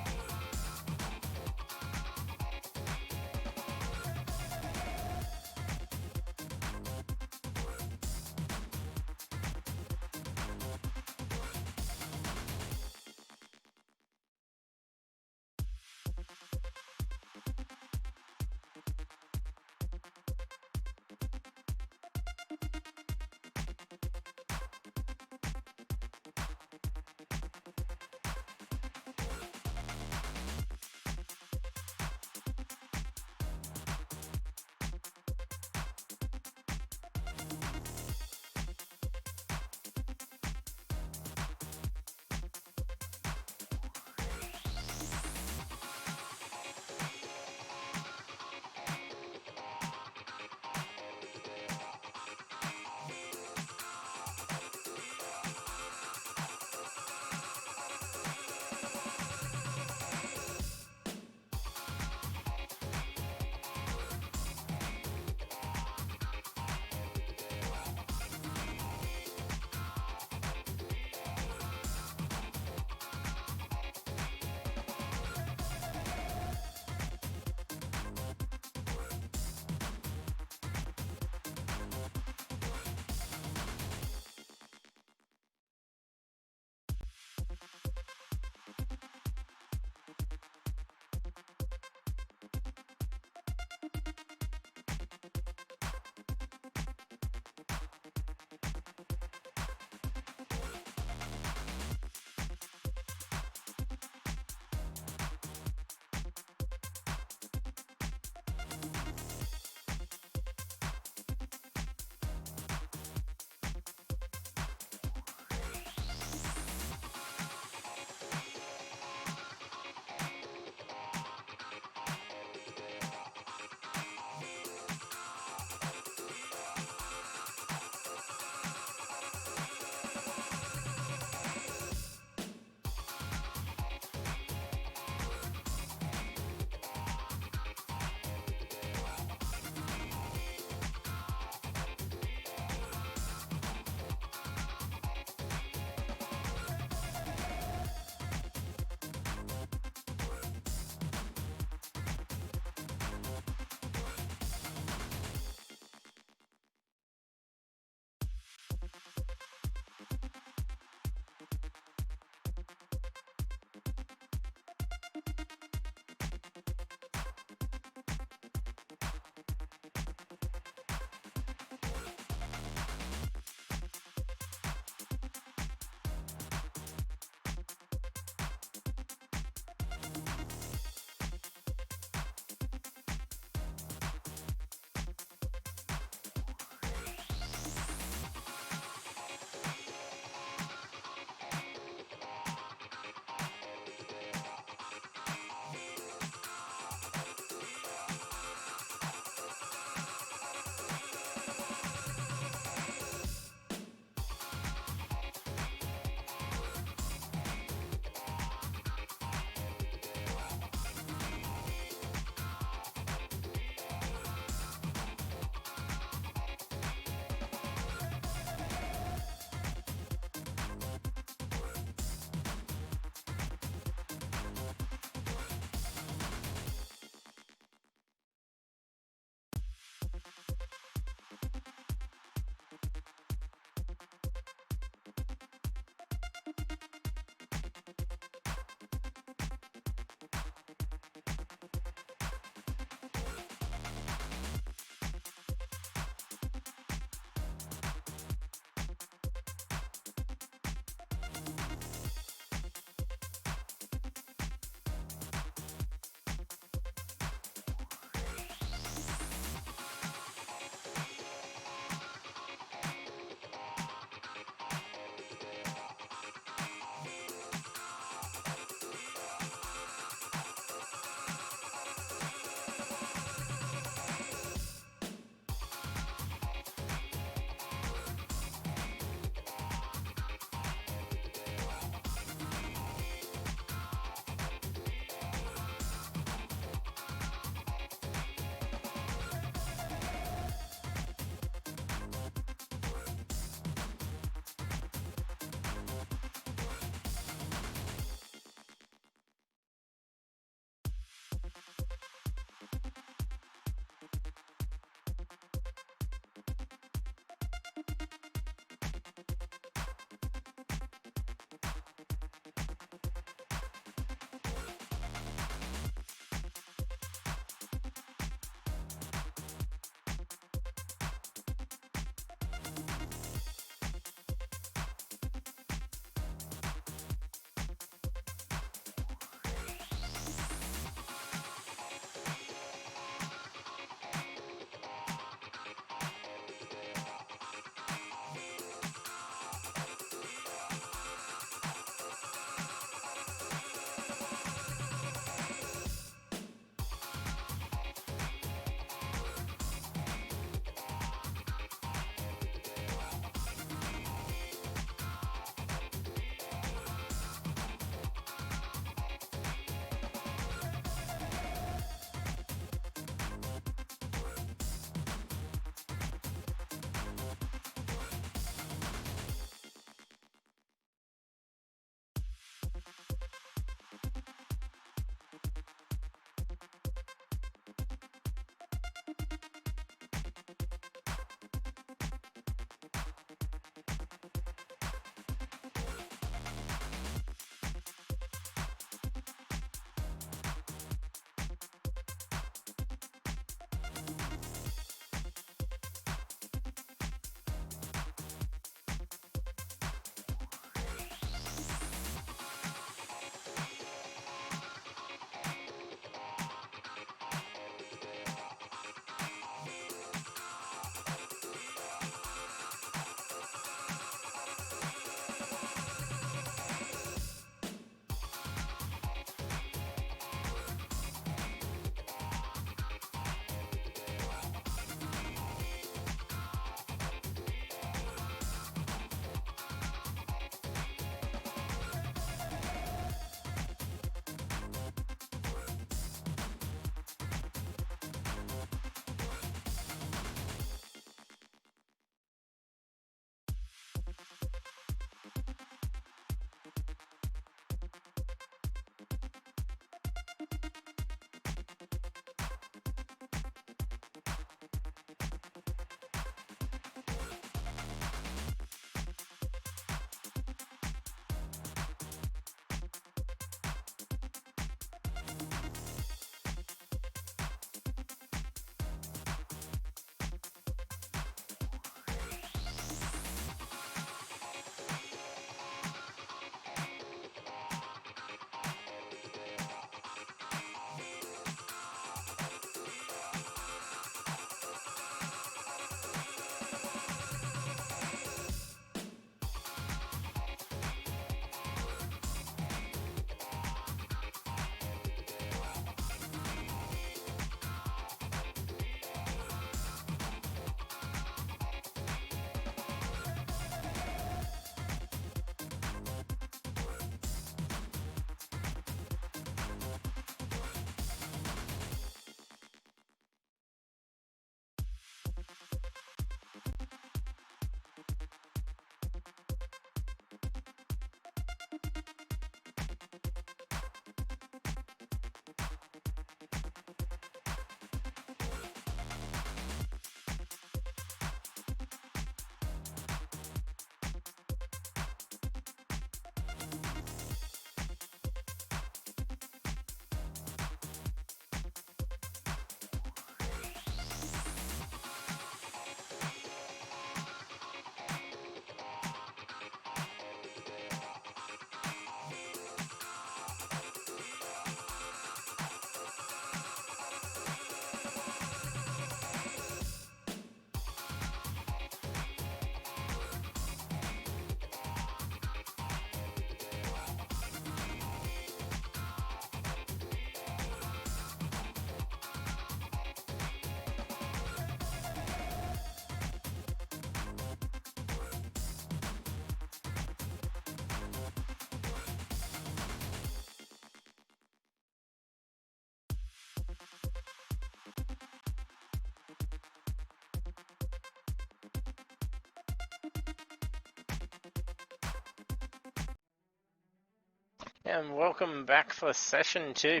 and welcome back for session 2.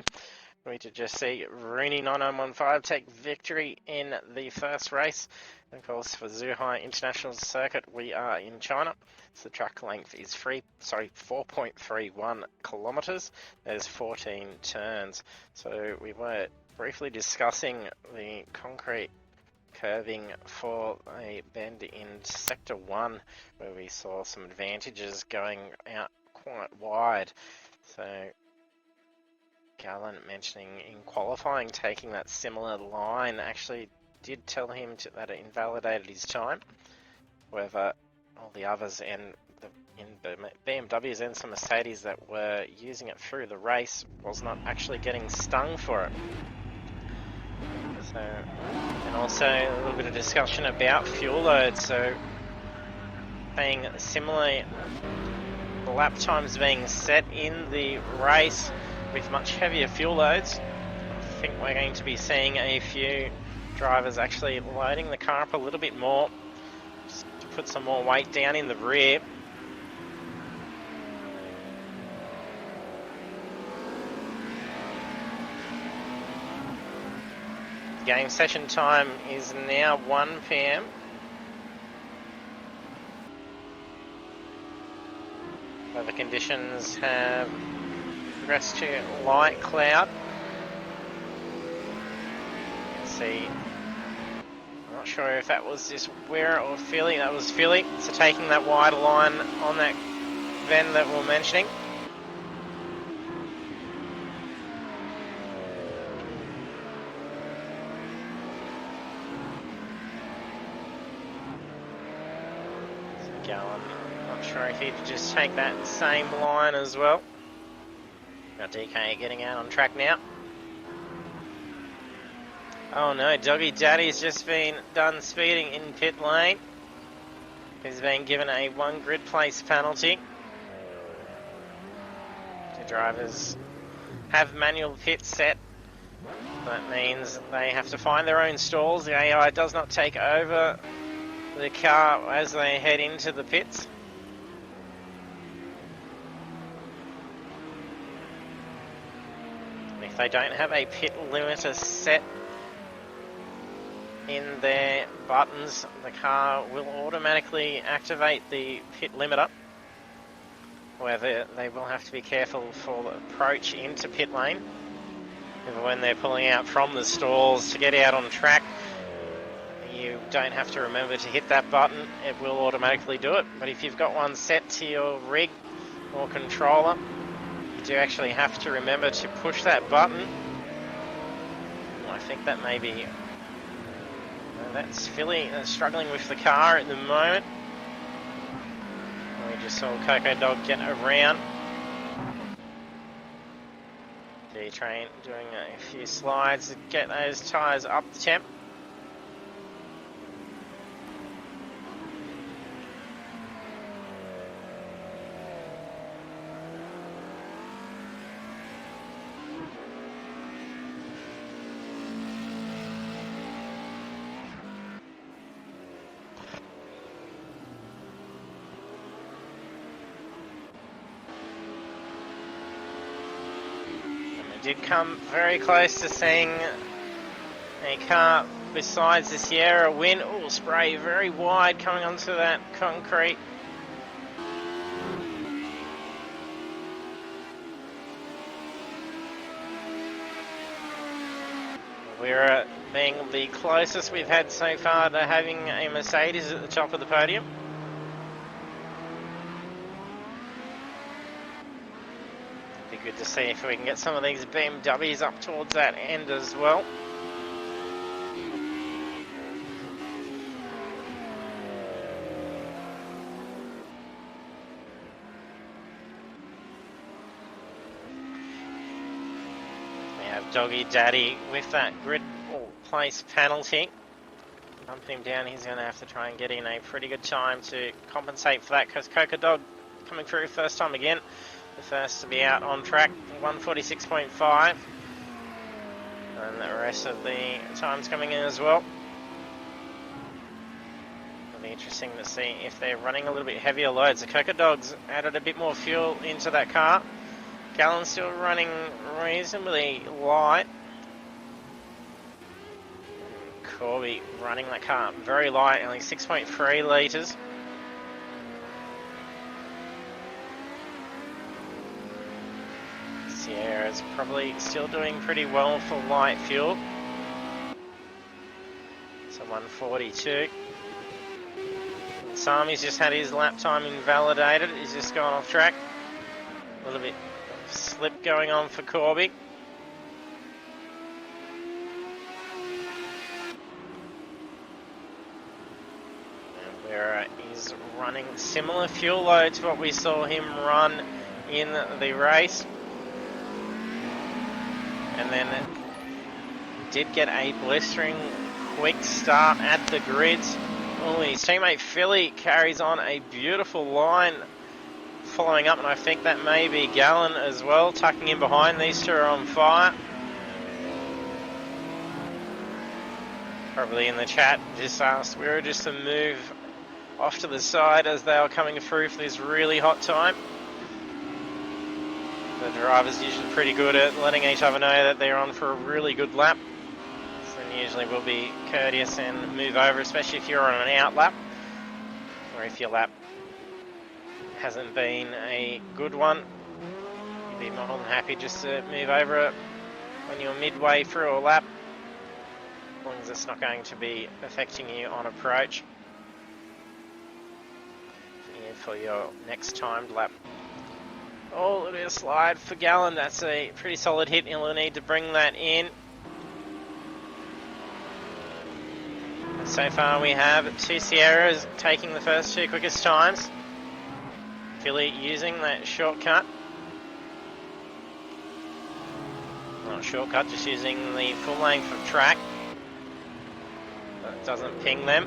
We did just see Rooney 9915 take victory in the first race. Of course, for Zhuhai International Circuit, we are in China. So the track length is 4.31 kilometers. There's 14 turns. So we were briefly discussing the concrete curving for a bend in Sector 1, where we saw some advantages going out quite wide. So Gallen mentioning in qualifying taking that similar line actually did tell him that it invalidated his time. However, all the others in the BMWs and some Mercedes that were using it through the race was not actually getting stung for it. So, and also a little bit of discussion about fuel load. So, being similarly, the lap times being set in the race with much heavier fuel loads. I think we're going to be seeing a few drivers actually loading the car up a little bit more, just to put some more weight down in the rear. Game session time is now 1 PM. Weather conditions have progressed to light cloud. You can see, I'm not sure if that was just Wera or Philly. That was Philly. So taking that wider line on that Ven that we're mentioning. Gallen, not sure if he'd just take that same line as well. Now DK getting out on track now. Oh no, Doggy Daddy's just been done speeding in pit lane. He's been given a 1 grid place penalty. The drivers have manual pit set. That means they have to find their own stalls. The AI does not take over the car as they head into the pits. If they don't have a pit limiter set in their buttons, the car will automatically activate the pit limiter. However, they will have to be careful for the approach into pit lane. When they're pulling out from the stalls to get out on track, you don't have to remember to hit that button, it will automatically do it. But if you've got one set to your rig or controller, you do actually have to remember to push that button. I think that may be... that's Philly struggling with the car at the moment. We just saw Coco Dog get around. D-Train doing a few slides to get those tyres up the temp. Did come very close to seeing a car besides the Sierra win. Oh, spray very wide coming onto that concrete. We're being the closest we've had so far to having a Mercedes at the top of the podium. Good to see if we can get some of these BMWs up towards that end as well. We have Doggy Daddy with that grid place penalty. Bumping him down, he's going to have to try and get in a pretty good time to compensate for that, because Coco Dog coming through first time again. The first to be out on track, 146.5. And the rest of the times coming in as well. It'll be interesting to see if they're running a little bit heavier loads. The Coco Dogs added a bit more fuel into that car. Gallen's still running reasonably light. Corby running that car very light, only 6.3 litres. Sierra's probably still doing pretty well for light fuel. So 142. Sami's just had his lap time invalidated. He's just gone off track. A little bit of slip going on for Corby. Where he's running similar fuel load to what we saw him run in the race. And then did get a blistering quick start at the grids. Oh, his teammate Philly carries on a beautiful line following up, and I think that may be Gallen as well, tucking in behind. These two are on fire. Probably in the chat just asked Weir just to move off to the side as they are coming through for this really hot time. The drivers usually pretty good at letting each other know that they're on for a really good lap. So usually will be courteous and move over, especially if you're on an out lap, or if your lap hasn't been a good one. You'd be more than happy just to move over it when you're midway through a lap, as long as it's not going to be affecting you on approach. For your next timed lap. Oh, a little bit of slide for Gallen. That's a pretty solid hit. He'll need to bring that in. So far we have two Sierras taking the first two quickest times. Philly using that shortcut. Not shortcut, just using the full length of track. That doesn't ping them.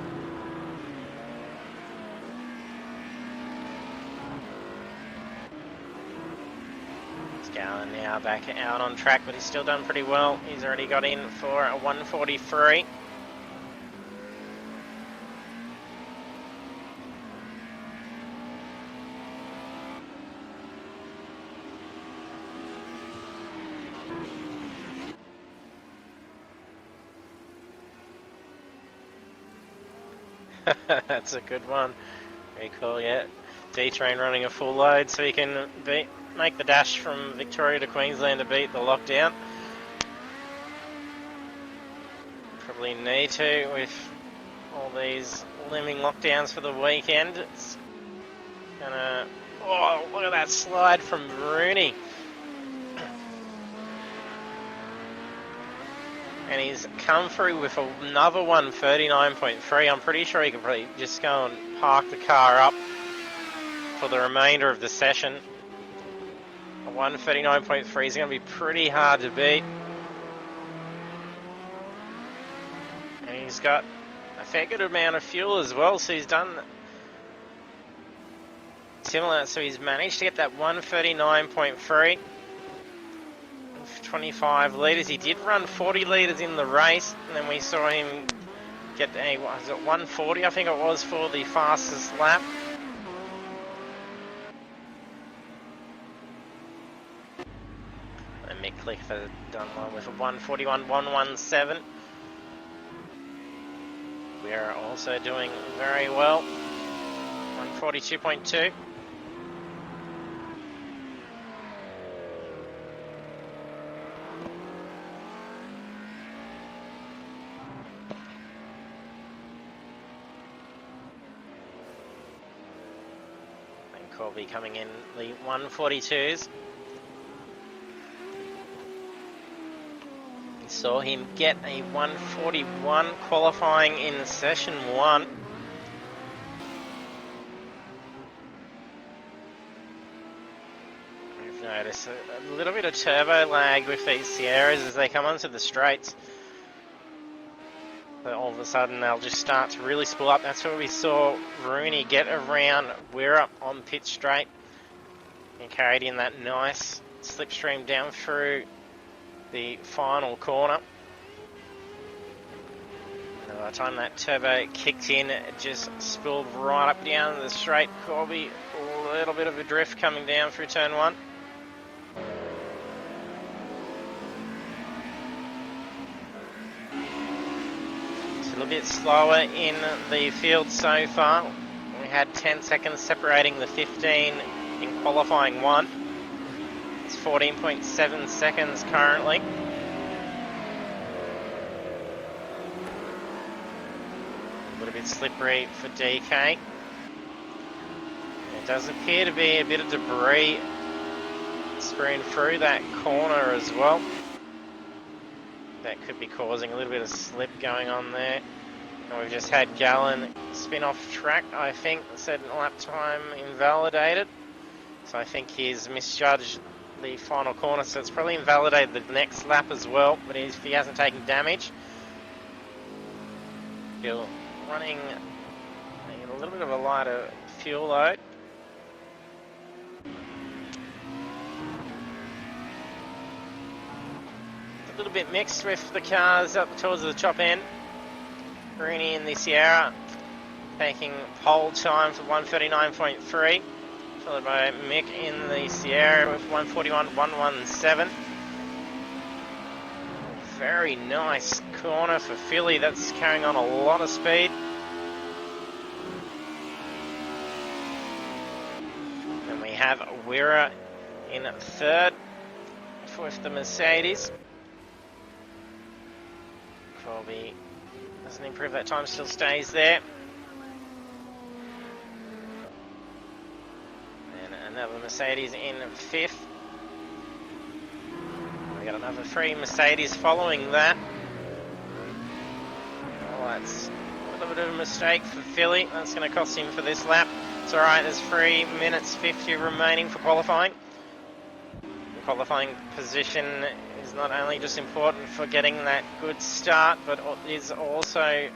Gallen now back out on track, but he's still done pretty well. He's already got in for a 143. That's a good one. Very cool, yeah. D-Train running a full load so he can make the dash from Victoria to Queensland to beat the lockdown. Probably need to with all these looming lockdowns for the weekend. It's gonna... Oh, look at that slide from Rooney. And he's come through with another 139.3. I'm pretty sure he could probably just go and park the car up for the remainder of the session. A 139.3 is going to be pretty hard to beat. And he's got a fair good amount of fuel as well, so he's done similar. So he's managed to get that 139.3. 25 litres. He did run 40 litres in the race, and then we saw him get a, was it 140 I think it was for the fastest lap. And Mick Clifford done one with a 141.117. We are also doing very well. 142.2. Corby coming in the 142s. We saw him get a 141 qualifying in session 1. We've noticed a little bit of turbo lag with these Sierras as they come onto the straights. But all of a sudden they'll just start to really spool up. That's where we saw Rooney get around Wirra on pit straight and carried in that nice slipstream down through the final corner. And by the time that turbo kicked in, it just spilled right up down the straight. Corby, a little bit of a drift coming down through turn 1. little bit slower in the field so far. We had 10 seconds separating the 15 in qualifying 1. It's 14.7 seconds currently. A little bit slippery for DK. It does appear to be a bit of debris spraying through that corner as well. That could be causing a little bit of slip going on there. And we've just had Gallen spin off track, I think, said lap time invalidated. So I think he's misjudged the final corner, so it's probably invalidated the next lap as well, but if he hasn't taken damage, he'll running a little bit of a lighter fuel load. A little bit mixed with the cars up towards the top end. Rooney in the Sierra taking pole time for 1:39.3, followed by Mick in the Sierra with 1:41.117. Very nice corner for Philly, that's carrying on a lot of speed. And we have Wira in third with the Mercedes. Colby doesn't improve that time, still stays there. And another Mercedes in fifth. We got another 3 Mercedes following that. Well, that's a little bit of a mistake for Philly. That's going to cost him for this lap. It's alright, there's 3 minutes 50 remaining for qualifying. The qualifying position is not only just important for getting that good start, but is also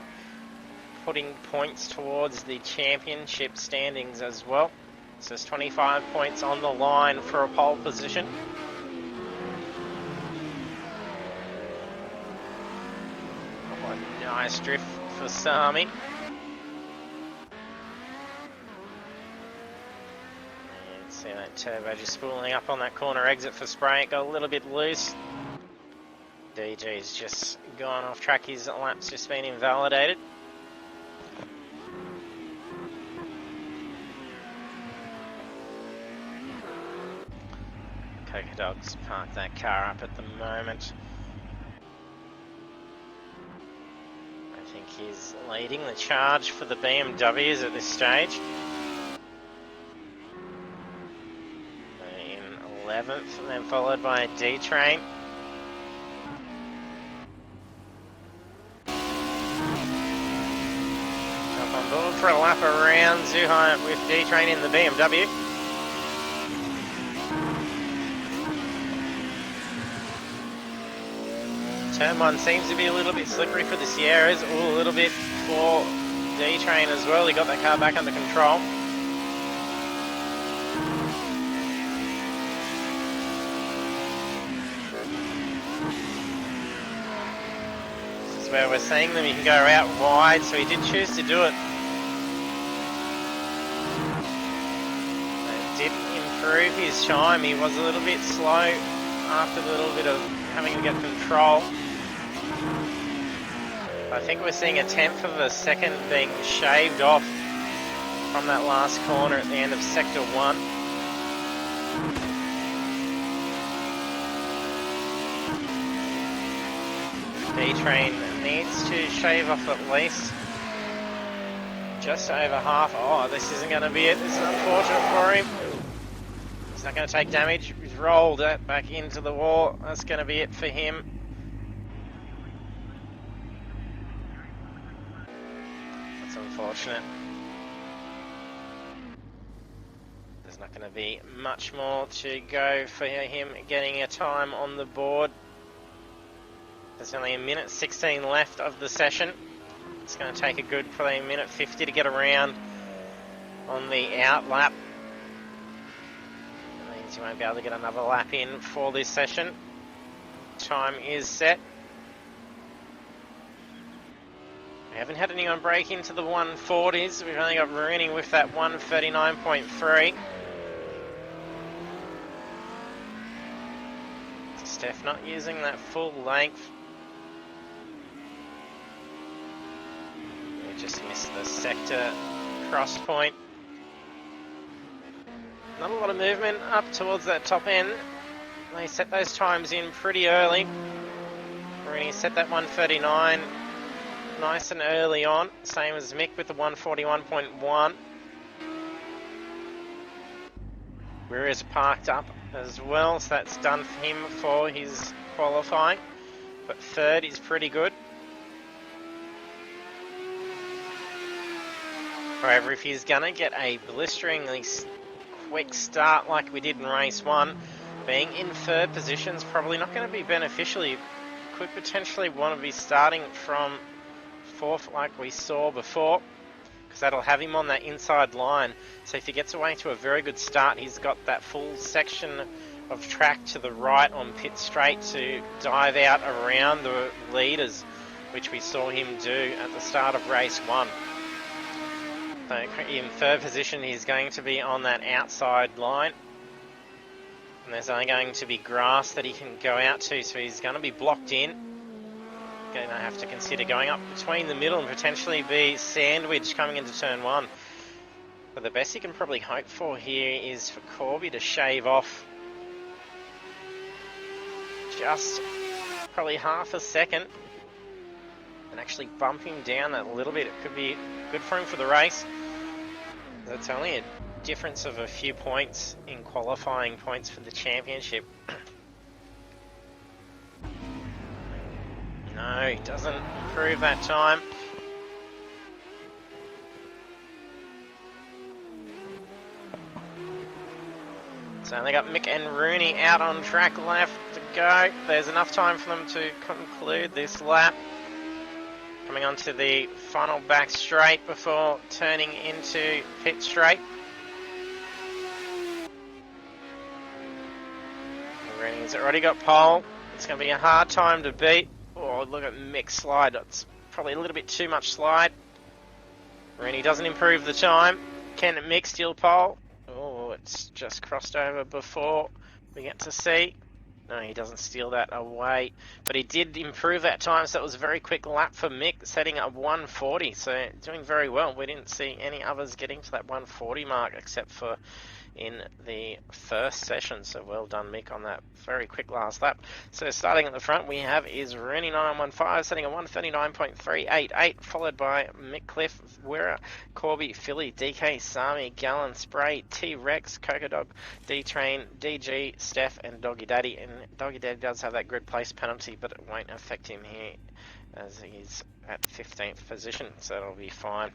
putting points towards the championship standings as well. So there's 25 points on the line for a pole position. Oh, a nice drift for Sami. See that turbo just spooling up on that corner exit for Spray. It got a little bit loose. DG's just gone off track. His lap's just been invalidated. Coca Dog's parked that car up at the moment. I think he's leading the charge for the BMWs at this stage. In 11th, and then followed by a D-Train. Up on board for a lap around Zhuhai with D-Train in the BMW. Turn 1 seems to be a little bit slippery for the Sierras, a little bit for D-Train as well. He got that car back under control. This is where we're seeing them. You can go out wide, so he did choose to do it. It did improve his time. He was a little bit slow after a little bit of having to get control. I think we're seeing a tenth of a second being shaved off from that last corner at the end of Sector 1. D-Train needs to shave off at least just over half. Oh, this isn't going to be it. This is unfortunate for him. He's not going to take damage. He's rolled it back into the wall. That's going to be it for him. That's unfortunate. There's not going to be much more to go for him getting a time on the board. There's only a minute 16 left of the session. It's going to take a good probably a minute 50 to get around on the out lap. That means you won't be able to get another lap in for this session. Time is set. We haven't had anyone break into the 140s. We've only got Rooney with that 1:39.3. Steph not using that full length. just missed the sector cross point. Not a lot of movement up towards that top end. They set those times in pretty early. Rooney set that 1:39 nice and early on. Same as Mick with the 1:41.1. Rear is parked up as well, so that's done for him for his qualifying. But third is pretty good. However, if he's going to get a blisteringly quick start like we did in race 1, being in third position is probably not going to be beneficial. He could potentially want to be starting from fourth like we saw before, because that'll have him on that inside line. So if he gets away to a very good start, he's got that full section of track to the right on pit straight to dive out around the leaders, which we saw him do at the start of race 1. So in third position, he's going to be on that outside line. And there's only going to be grass that he can go out to, so he's going to be blocked in. Going to have to consider going up between the middle and potentially be sandwiched coming into turn 1. But the best he can probably hope for here is for Corby to shave off just probably half a second and actually bump him down that little bit. It could be good for him for the race. That's only a difference of a few points in qualifying points for the championship. No, he doesn't improve that time. So they got Mick and Rooney out on track left to go. There's enough time for them to conclude this lap. Coming onto the final back straight before turning into pit straight. Rooney's already got pole. It's going to be a hard time to beat. Oh, look at Mick's slide. That's probably a little bit too much slide. Rooney doesn't improve the time. Can Mick steal pole? Oh, it's just crossed over before we get to see. No, he doesn't steal that away. But he did improve that time, so it was a very quick lap for Mick, setting a 1:40. So doing very well. We didn't see any others getting to that 1:40 mark except for in the first session. So well done, Mick, on that very quick last lap. So starting at the front, we have is Rooney 915, setting a 1:39.388, followed by Mick Cliff, Wera, Corby, Philly, DK, Sami, Gallon, Spray, T-Rex, Coco Dog, D-Train, DG, Steph, and Doggy Daddy. And Doggy Daddy does have that grid place penalty, but it won't affect him here as he's at 15th position, so it'll be fine.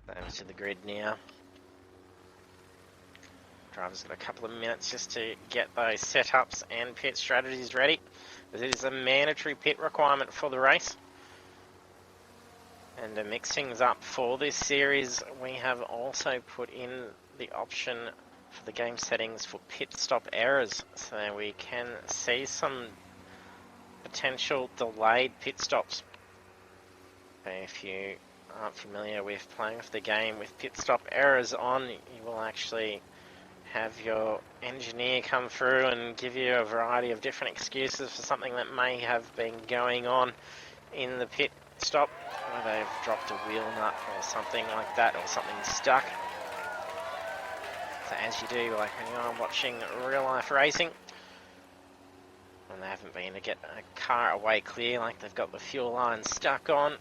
Over to the grid now. Driver's got a couple of minutes just to get those setups and pit strategies ready. It is a mandatory pit requirement for the race. And to mix things up for this series, we have also put in the option for the game settings for pit stop errors. So we can see some potential delayed pit stops. If you aren't familiar with playing with the game with pit stop errors on, you will actually have your engineer come through and give you a variety of different excuses for something that may have been going on in the pit stop, where they've dropped a wheel nut or something like that, or something stuck. So as you do, like when you are watching real life racing, and they haven't been to get a car away clear, like they've got the fuel line stuck on,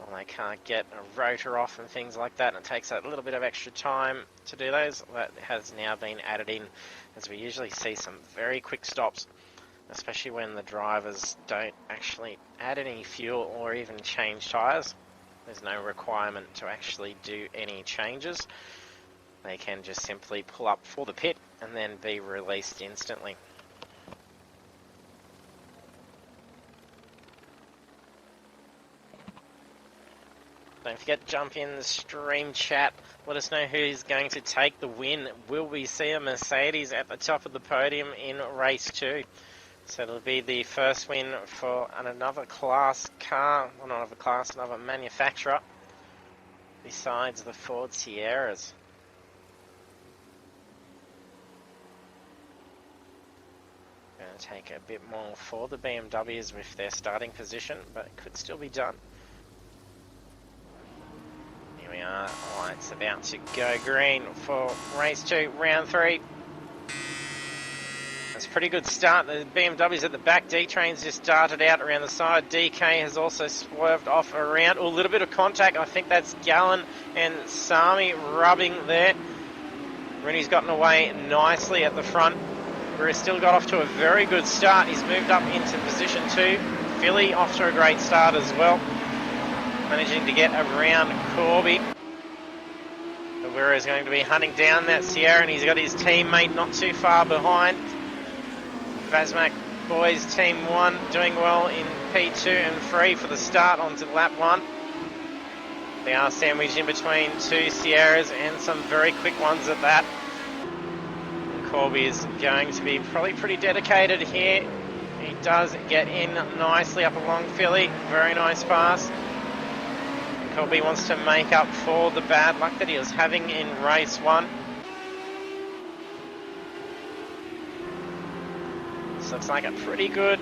or they can't get a rotor off and things like that, and it takes a little bit of extra time to do those. That has now been added in, as we usually see some very quick stops, especially when the drivers don't actually add any fuel or even change tyres. There's no requirement to actually do any changes. They can just simply pull up for the pit and then be released instantly. Don't forget, jump in the stream chat. Let us know who's going to take the win. Will we see a Mercedes at the top of the podium in race 2? So it'll be the first win for another class car, well, not another class, another manufacturer, besides the Ford Sierras. to take a bit more for the BMWs with their starting position, but it could still be done. Here we are, lights about to go green for race 2, round 3. That's a pretty good start. The BMW's at the back. D-Train's just darted out around the side. DK has also swerved off around. Oh, a little bit of contact. I think that's Gallen and Sami rubbing there. Rooney's gotten away nicely at the front. We're still got off to a very good start. He's moved up into position 2. Philly off to a great start as well. Managing to get around Corby. Aguero is going to be hunting down that Sierra, and he's got his teammate not too far behind. Vazmak boys team 1 doing well in P2 and 3 for the start onto lap 1. They are sandwiched in between 2 Sierras and some very quick ones at that. And Corby is going to be probably pretty dedicated here. He does get in nicely up along Philly. Very nice pass. And Corby wants to make up for the bad luck that he was having in race 1. Looks like a pretty good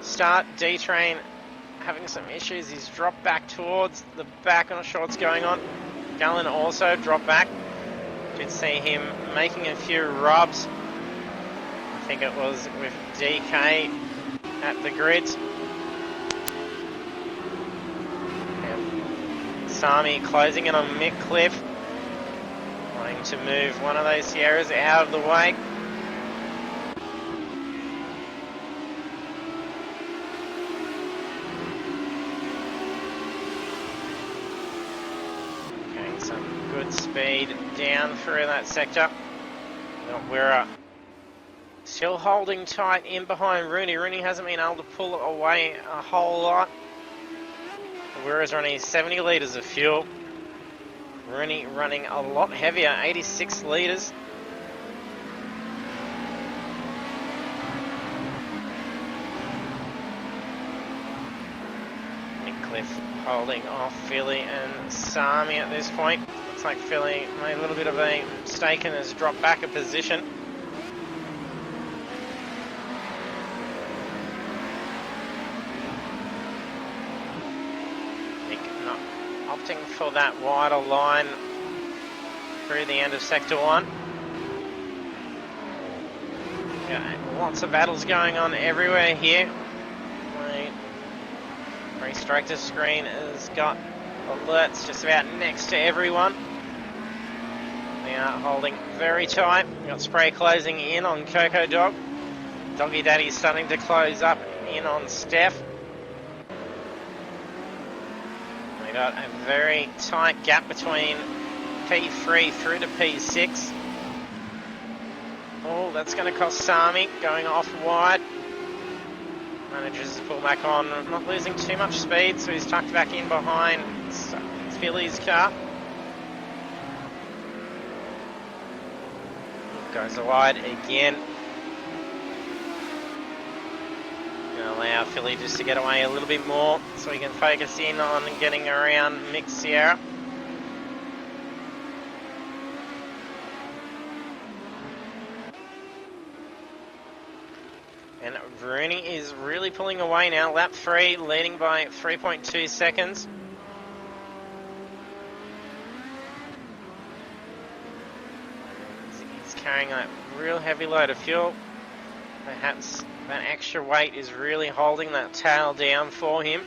start. D-Train having some issues. He's dropped back towards the back. I'm not sure what's going on. Gallen also dropped back. Did see him making a few rubs. I think it was with DK at the grids. And Sami closing in on Mick Cliff. Wanting to move one of those Sierras out of the way. Speed down through that sector. We're still holding tight in behind Rooney. Rooney hasn't been able to pull away a whole lot. We're running 70 litres of fuel. Rooney running a lot heavier, 86 litres. Cliff holding off Philly and Sami at this point. Looks like Philly made a little bit of a mistake and has dropped back a position. Nick not opting for that wider line through the end of sector 1. Yeah, lots of battles going on everywhere here. Race director screen has got alerts just about next to everyone. They are holding very tight. We've got spray closing in on Coco Dog. Doggy Daddy's starting to close up in on Steph. We got a very tight gap between P3 through to P6. Oh, that's going to cost Sami going off wide. Manages to pull back on, not losing too much speed, so he's tucked back in behind Philly's car. Goes wide again. Gonna allow Philly just to get away a little bit more so he can focus in on getting around Mick Sierra. And Rooney is really pulling away now. Lap 3, leading by 3.2 seconds. He's carrying that real heavy load of fuel. Perhaps that extra weight is really holding that tail down for him.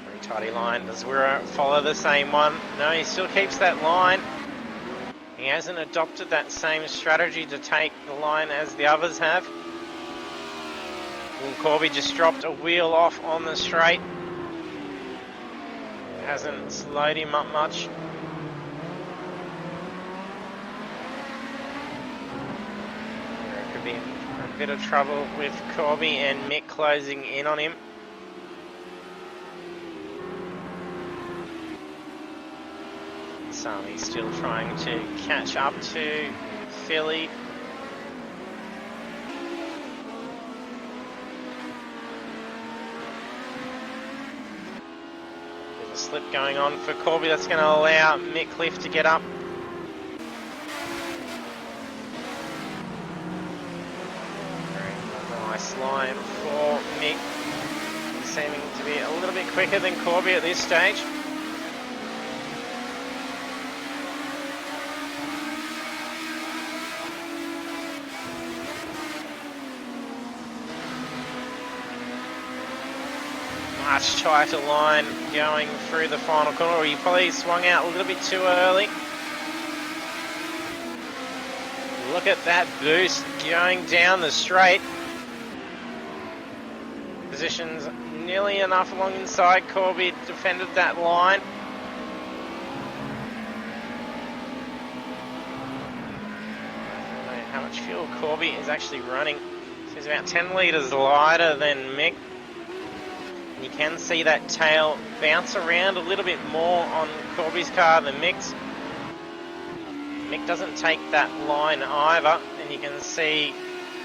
Very tidy line. Does Wira follow the same one? No, he still keeps that line. He hasn't adopted that same strategy to take the line as the others have. Will Corby just dropped a wheel off on the straight. Hasn't slowed him up much. There could be a bit of trouble with Corby and Mick closing in on him. Sami's still trying to catch up to Philly. There's a slip going on for Corby that's going to allow Mick Cliff to get up line for Mick. He's seeming to be a little bit quicker than Corby at this stage. Much tighter line going through the final corner. He probably swung out a little bit too early. Look at that boost going down the straight. Positions nearly enough along inside. Corby defended that line. I don't know how much fuel Corby is actually running. So he's about 10 litres lighter than Mick. You can see that tail bounce around a little bit more on Corby's car than Mick's. Mick doesn't take that line either, and you can see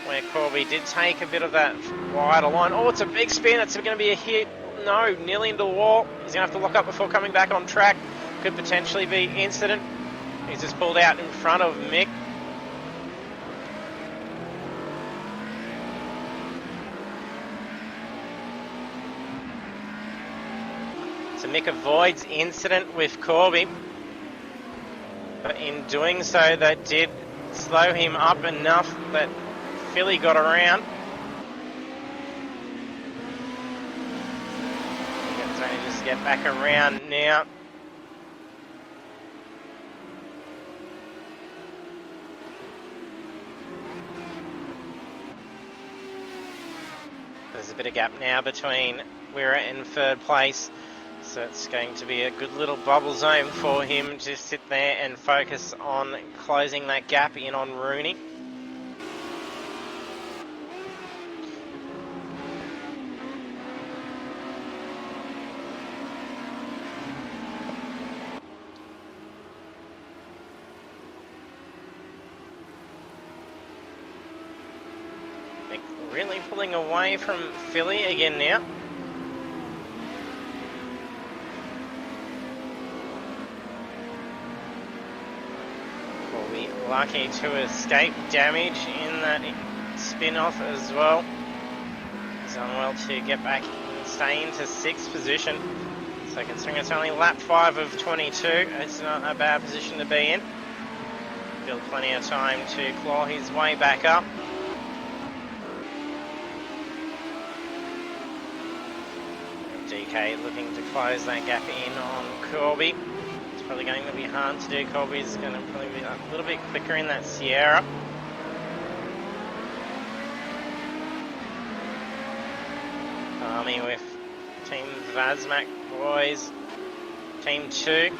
where Corby did take a bit of that wider line. Oh, it's a big spin. It's going to be a hit. No, nearly into the wall. He's going to have to lock up before coming back on track. Could potentially be incident. He's just pulled out in front of Mick. So Mick avoids incident with Corby. But in doing so, that did slow him up enough that Philly got around. He's only just get back around now. There's a bit of gap now between Wira and third place. So it's going to be a good little bubble zone for him to sit there and focus on closing that gap in on Rooney. Really pulling away from Philly again now. Lucky to escape damage in that spin-off as well. He's done well to get back and stay into 6th position. So considering it's only lap 5 of 22, it's not a bad position to be in. Still plenty of time to claw his way back up. DK looking to close that gap in on Corby. Probably going to be hard to do. Colby's going to probably be a little bit quicker in that Sierra. Army with Team Vazmak boys, Team 2.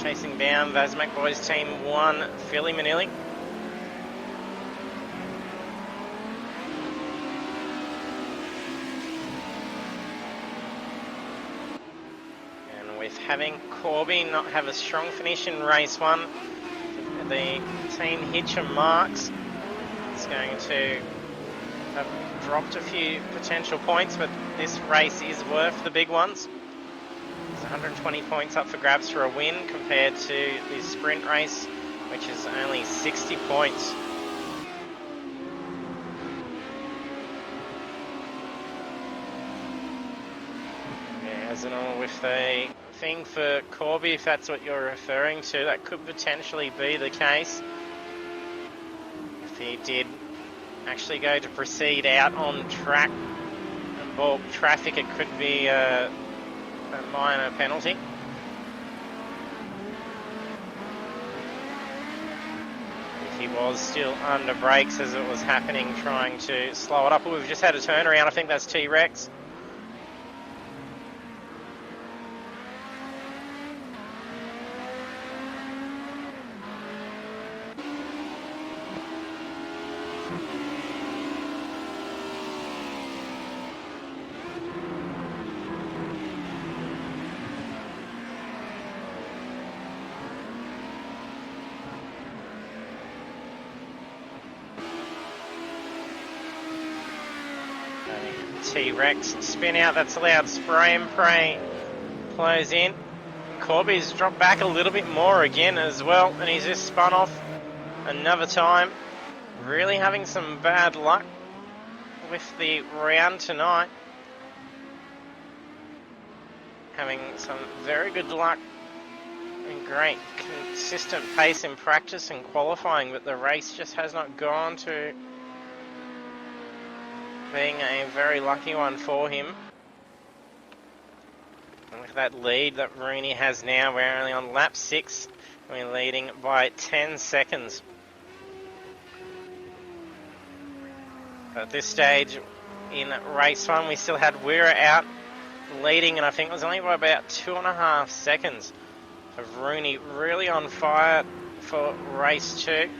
Chasing down Vazmak boys, Team 1, Philly Manili. With having Corby not have a strong finish in race 1, the team Hitcher marks is going to have dropped a few potential points, but this race is worth the big ones. There's 120 points up for grabs for a win compared to the sprint race, which is only 60 points. Yeah, as in all with the thing for Corby, if that's what you're referring to, that could potentially be the case. If he did actually go to proceed out on track and balk traffic, it could be a minor penalty. If he was still under brakes as it was happening, trying to slow it up. We've just had a turnaround, I think that's T-Rex. T-Rex spin out, that's allowed. Spray and pray flows in. Corby's dropped back a little bit more again as well, and he's just spun off another time. Really having some bad luck with the round tonight. Having some very good luck and great consistent pace in practice and qualifying, but the race just has not gone to being a very lucky one for him. And with that lead that Rooney has now, we're only on lap 6. We're leading by 10 seconds. At this stage in race 1, we still had Weir out leading, and I think it was only by about 2.5 seconds. Of Rooney really on fire for race 2.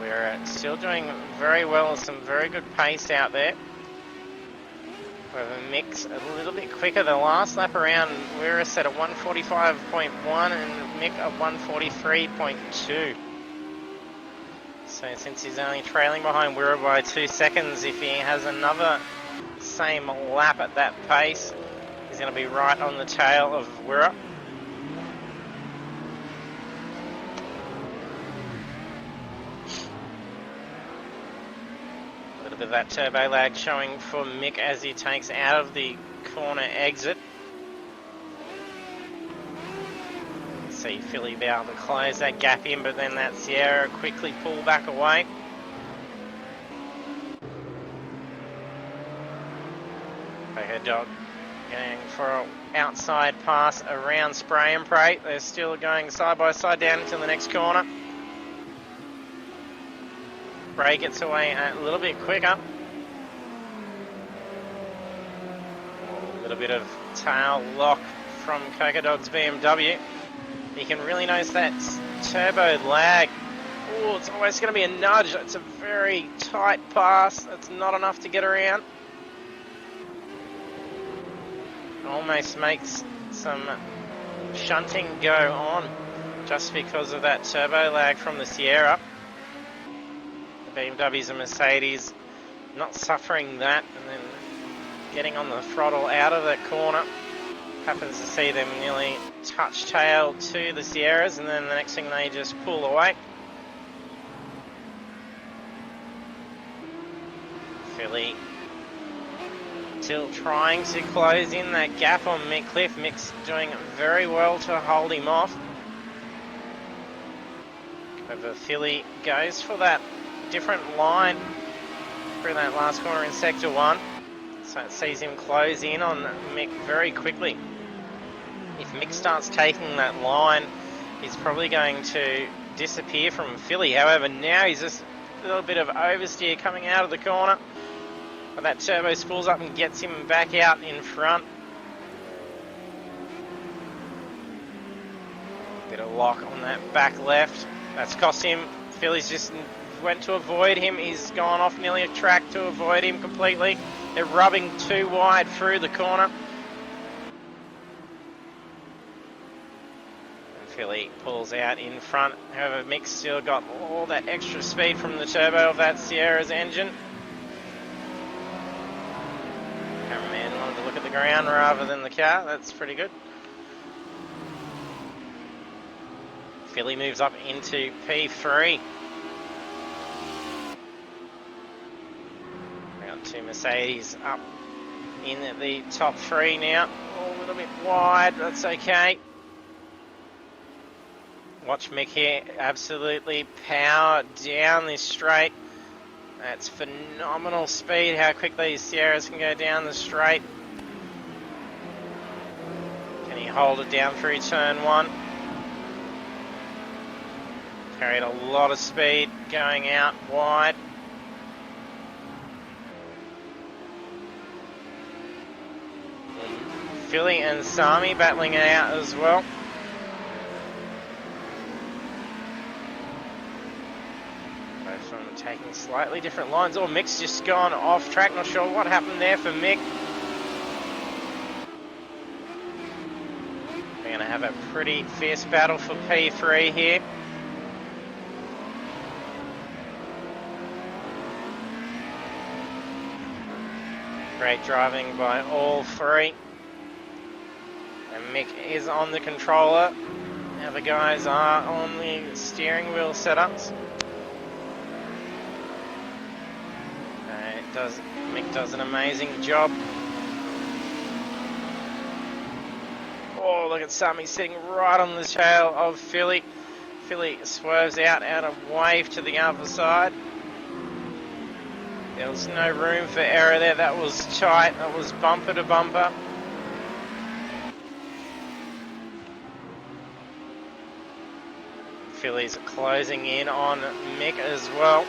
We're still doing very well, some very good pace out there. With a mix a little bit quicker. The last lap around, Weir set at 145.1 and Mick at 143.2. So since he's only trailing behind Weir by 2 seconds, if he has another same lap at that pace, he's going to be right on the tail of Weir. A little bit of that turbo lag showing for Mick as he takes out of the corner exit. See Philly be able to close that gap in, but then that Sierra quickly pull back away. Her dog going for an outside pass around Spray and Pray. They're still going side by side down until the next corner. Spray gets away a little bit quicker. A little bit of tail lock from Coca Dog's BMW. You can really notice that turbo lag. Oh, it's always going to be a nudge. It's a very tight pass. That's not enough to get around. Almost makes some shunting go on just because of that turbo lag from the Sierra. The BMWs and Mercedes not suffering that, and then getting on the throttle out of that corner. Happens to see them nearly touch tail to the Sierras, and then the next thing they just pull away. Philly still trying to close in that gap on Mick Cliff. Mick's doing very well to hold him off. However, Philly goes for that different line through that last corner in Sector 1. So it sees him close in on Mick very quickly. If Mick starts taking that line, he's probably going to disappear from Philly. However, now he's just a little bit of oversteer coming out of the corner. But that turbo spools up and gets him back out in front. Bit of lock on that back left. That's cost him. Philly's just went to avoid him. He's gone off nearly a track to avoid him completely. They're rubbing too wide through the corner. Philly pulls out in front. However, Mick's still got all that extra speed from the turbo of that Sierra's engine. Cameraman wanted to look at the ground rather than the car. That's pretty good. Philly moves up into P3. We got two Mercedes up in the top 3 now. Oh, a little bit wide, that's okay. Watch Mick here absolutely power down this straight. That's phenomenal speed, how quickly these Sierras can go down the straight. Can he hold it down through turn 1? Carried a lot of speed going out wide. Philly and Sami battling it out as well. Taking slightly different lines. Oh, Mick's just gone off track. Not sure what happened there for Mick. We're going to have a pretty fierce battle for P3 here. Great driving by all 3. And Mick is on the controller. The other guys are on the steering wheel setups. Mick does an amazing job. Oh, look at Sammy sitting right on the tail of Philly. Philly swerves out of wave to the other side. There was no room for error there. That was tight. That was bumper to bumper. Philly's closing in on Mick as well.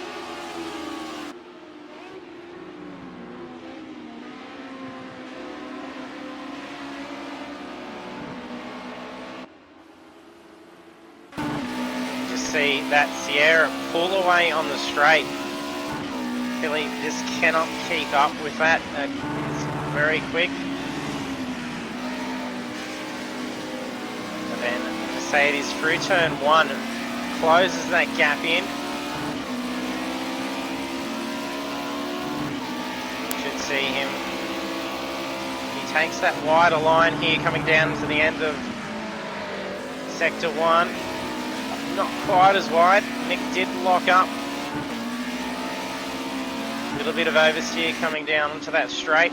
Just see that Sierra pull away on the straight. Philly just cannot keep up with that. That is very quick. And then Mercedes through turn 1 closes that gap in. Should see him. He takes that wider line here coming down to the end of sector 1. Not quite as wide. Mick did lock up. A little bit of oversteer coming down onto that straight.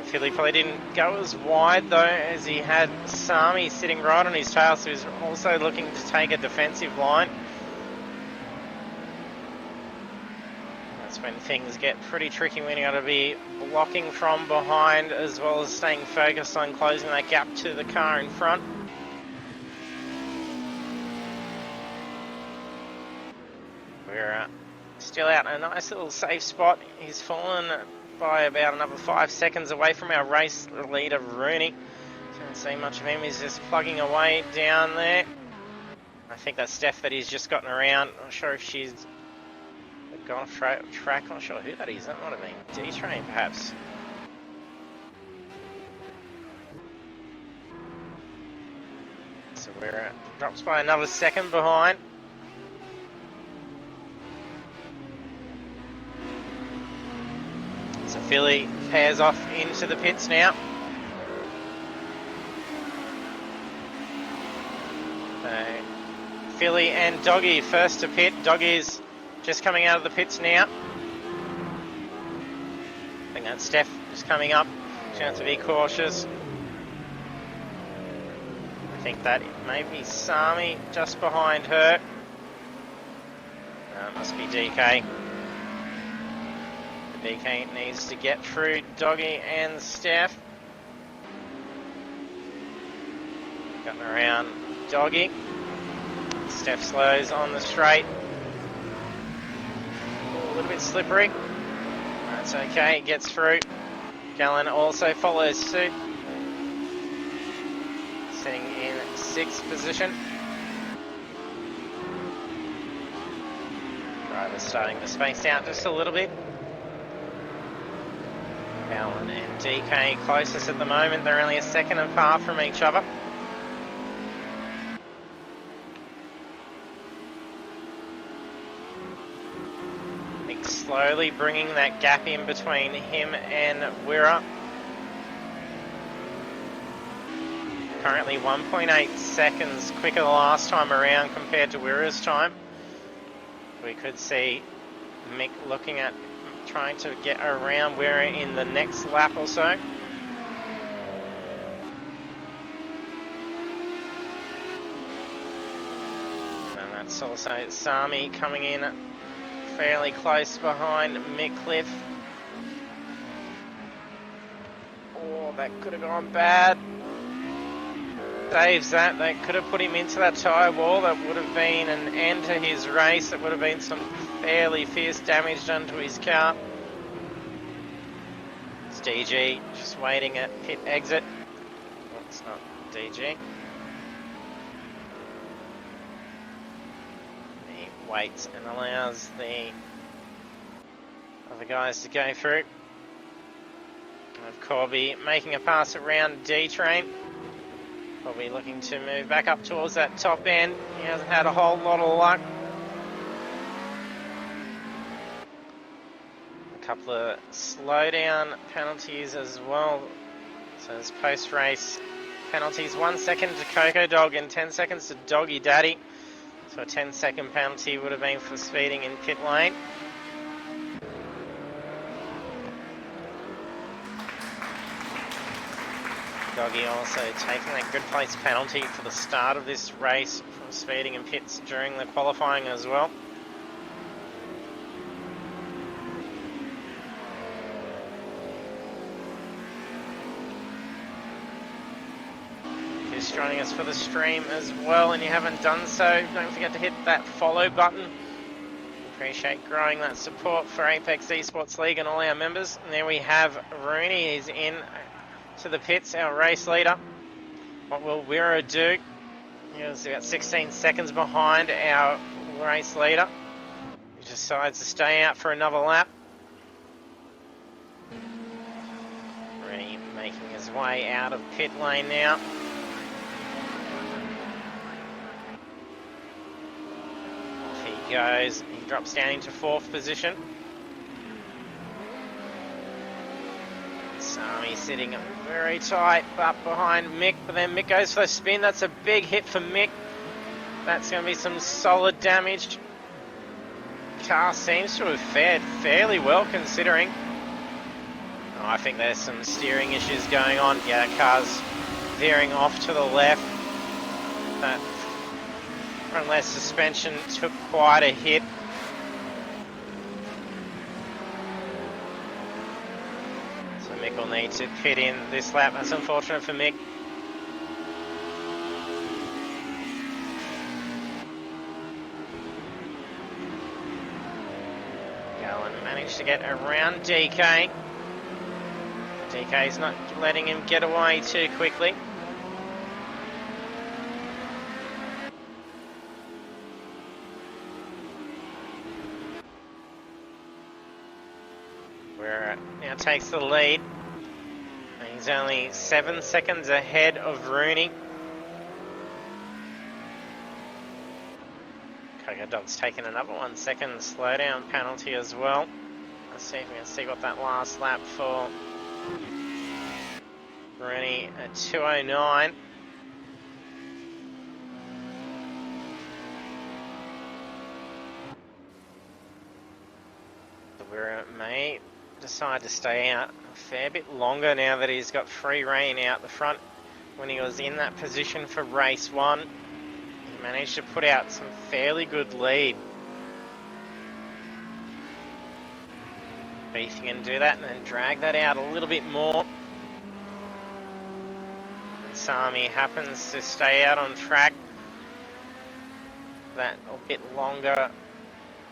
Philly probably didn't go as wide though, as he had Sami sitting right on his tail, so he's also looking to take a defensive line. That's when things get pretty tricky, when you got to be blocking from behind as well as staying focused on closing that gap to the car in front. We're still out in a nice little safe spot. He's fallen by about another 5 seconds away from our race leader, Rooney. Can't see much of him. He's just plugging away down there. I think that's Steph that he's just gotten around. Not sure if she's gone off track. Not sure who that is. That might have been D-Train, perhaps. So we're drops by another second behind. So Philly pairs off into the pits now. So Philly and Doggy first to pit. Doggy's just coming out of the pits now. I think that's Steph just coming up. She's going to have to be cautious. I think that may be Sami just behind her. No, it must be DK. DK needs to get through Doggy and Steph. Cutting around Doggy. Steph slows on the straight. A little bit slippery. That's okay, gets through. Gallen also follows suit. Sitting in 6th position. Driver's starting to space out just a little bit. Gallen and DK closest at the moment. They're only a second apart from each other. Mick slowly bringing that gap in between him and Wirra. Currently 1.8 seconds quicker the last time around compared to Wirra's time. We could see Mick looking at trying to get around Wirra in the next lap or so. And that's also Sami coming in fairly close behind Mick Cliff. Oh, that could have gone bad. Saves that. They could have put him into that tyre wall. That would have been an end to his race. It would have been some fairly fierce damage done to his car. It's DG just waiting at pit exit. Oh, it's not DG. He waits and allows the other guys to go through. Corby making a pass around D-Train. Probably looking to move back up towards that top end. He hasn't had a whole lot of luck. A couple of slowdown penalties as well. So there's post-race penalties. 1 second to Coco Dog and 10 seconds to Doggy Daddy. So a 10-second penalty would have been for speeding in pit lane. Doggy also taking that good place penalty for the start of this race from speeding in pits during the qualifying as well. If you're joining us for the stream as well and you haven't done so, don't forget to hit that follow button. Appreciate growing that support for Apex Esports League and all our members. And there we have Rooney. He's in to the pits, our race leader. What will Wira do? He's about 16 seconds behind our race leader. He decides to stay out for another lap. Rooney making his way out of pit lane now. Off he goes. He drops down into 4th position. Sami sitting very tight up behind Mick, but then Mick goes for the spin. That's a big hit for Mick. That's going to be some solid damage. Car seems to have fared fairly well considering. Oh, I think there's some steering issues going on. Yeah, that car's veering off to the left. That front left suspension took quite a hit. Mick will need to pit in this lap. That's unfortunate for Mick. Gallen managed to get around DK. DK's not letting him get away too quickly. Where now takes the lead. He's only 7 seconds ahead of Rooney. Coco Dog's taken another 1 second slowdown penalty as well. Let's see if we can see what that last lap for Rooney at 2:09. So we're may decide to stay out a fair bit longer now that he's got free rein out the front. When he was in that position for race 1, he managed to put out some fairly good lead. But if you can do that and then drag that out a little bit more, and Sami happens to stay out on track that a bit longer,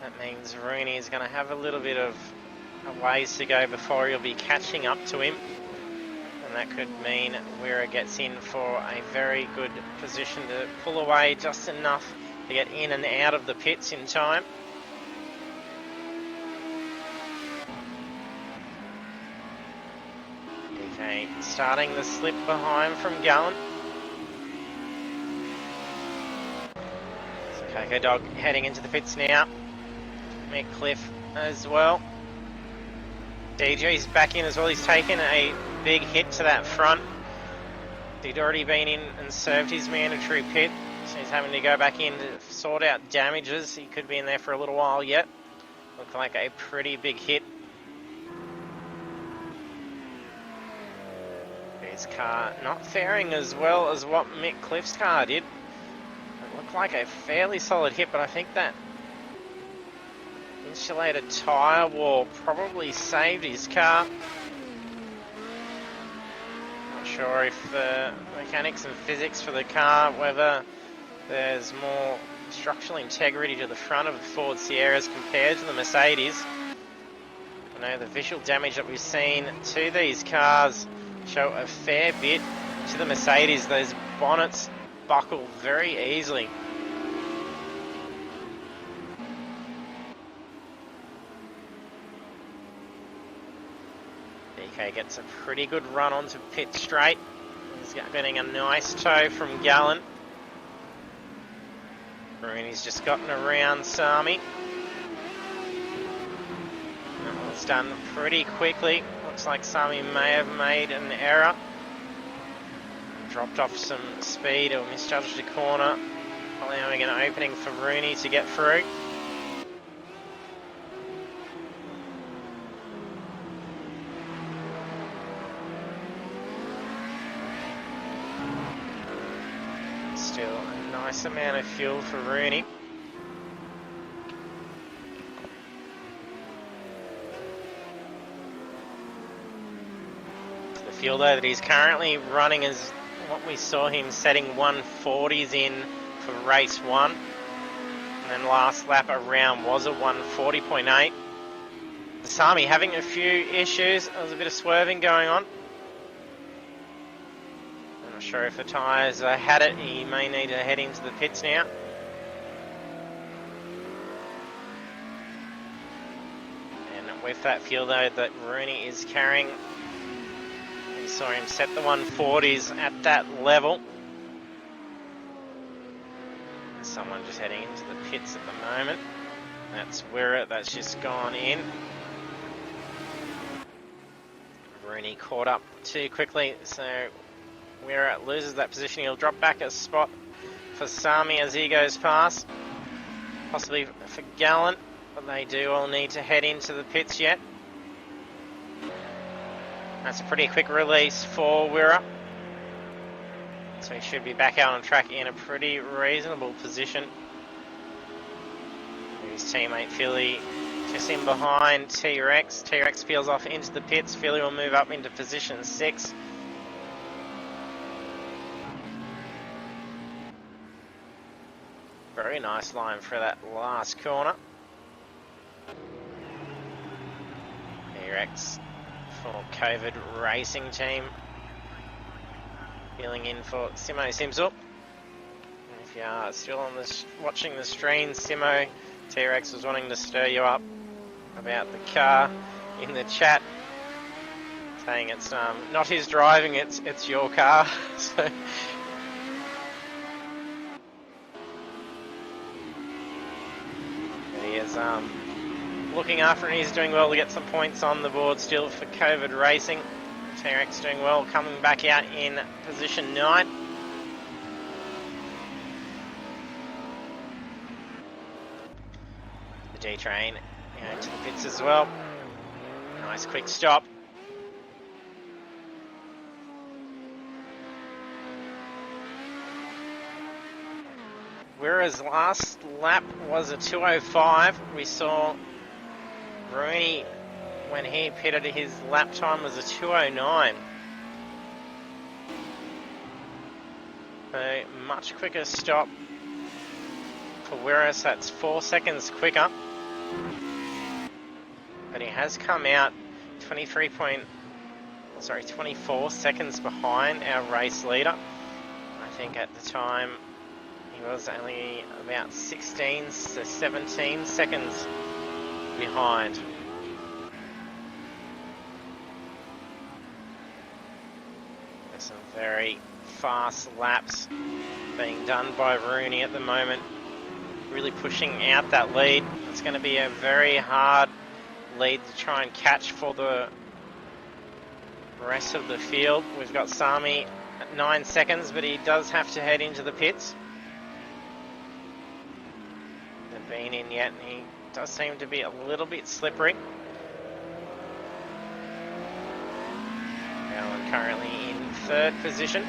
that means Rooney is going to have a little bit of a ways to go before he'll be catching up to him, and that could mean Wira gets in for a very good position to pull away just enough to get in and out of the pits in time. DK starting the slip behind from Gallen. So Coco Dog heading into the pits now. Mick Cliff as well. DJ's back in as well. He's taken a big hit to that front. He'd already been in and served his mandatory pit, so he's having to go back in to sort out damages. He could be in there for a little while yet. Looked like a pretty big hit. His car not faring as well as what Mick Cliff's car did. It looked like a fairly solid hit, but I think that insulated tyre wall probably saved his car. Not sure if the mechanics and physics for the car, whether there's more structural integrity to the front of the Ford Sierras compared to the Mercedes. I know the visual damage that we've seen to these cars show a fair bit to the Mercedes. Those bonnets buckle very easily. DK gets a pretty good run onto pit straight. He's getting a nice toe from Gallen. Rooney's just gotten around Sami. That was done pretty quickly. Looks like Sami may have made an error. dropped off some speed or misjudged a corner, allowing an opening for Rooney to get through. Still a nice amount of fuel for Rooney. The fuel though that he's currently running is what we saw him setting 140s in for race 1. And then last lap around was a 140.8. Sami having a few issues. There was a bit of swerving going on. I'm not sure if the tyres had it. He may need to head into the pits now. And with that fuel though that Rooney is carrying, we saw him set the 140s at that level. There's someone just heading into the pits at the moment. That's Wirra, that's just gone in. Rooney caught up too quickly, so Wirra loses that position. He'll drop back a spot for Sami as he goes past. Possibly for Gallant, but they do all need to head into the pits yet. That's a pretty quick release for Wirra. So he should be back out on track in a pretty reasonable position. His teammate Philly just in behind T-Rex. T-Rex peels off into the pits. Philly will move up into position 6. Very nice line for that last corner. T-Rex for COVID Racing Team. Peeling in for Simo Simsel. If you are still on this, watching the stream, Simo, T-Rex was wanting to stir you up about the car in the chat, saying it's not his driving, it's your car. So he is looking after it. He's doing well to get some points on the board still for COVID Racing. T-Rex doing well, coming back out in position 9. The D-Train to the pits as well. Nice quick stop. Whereas last lap was a 2:05, we saw Rooney, when he pitted, his lap time was a 2:09. A much quicker stop for Wirras. That's 4 seconds quicker. But he has come out 24 seconds behind our race leader. I think at the time he was only about 16 to 17 seconds behind. There's some very fast laps being done by Rooney at the moment, really pushing out that lead. It's going to be a very hard lead to try and catch for the rest of the field. We've got Sami at 9 seconds, but he does have to head into the pits. Hasn't been in yet, and he does seem to be a little bit slippery. Allen currently in 3rd position.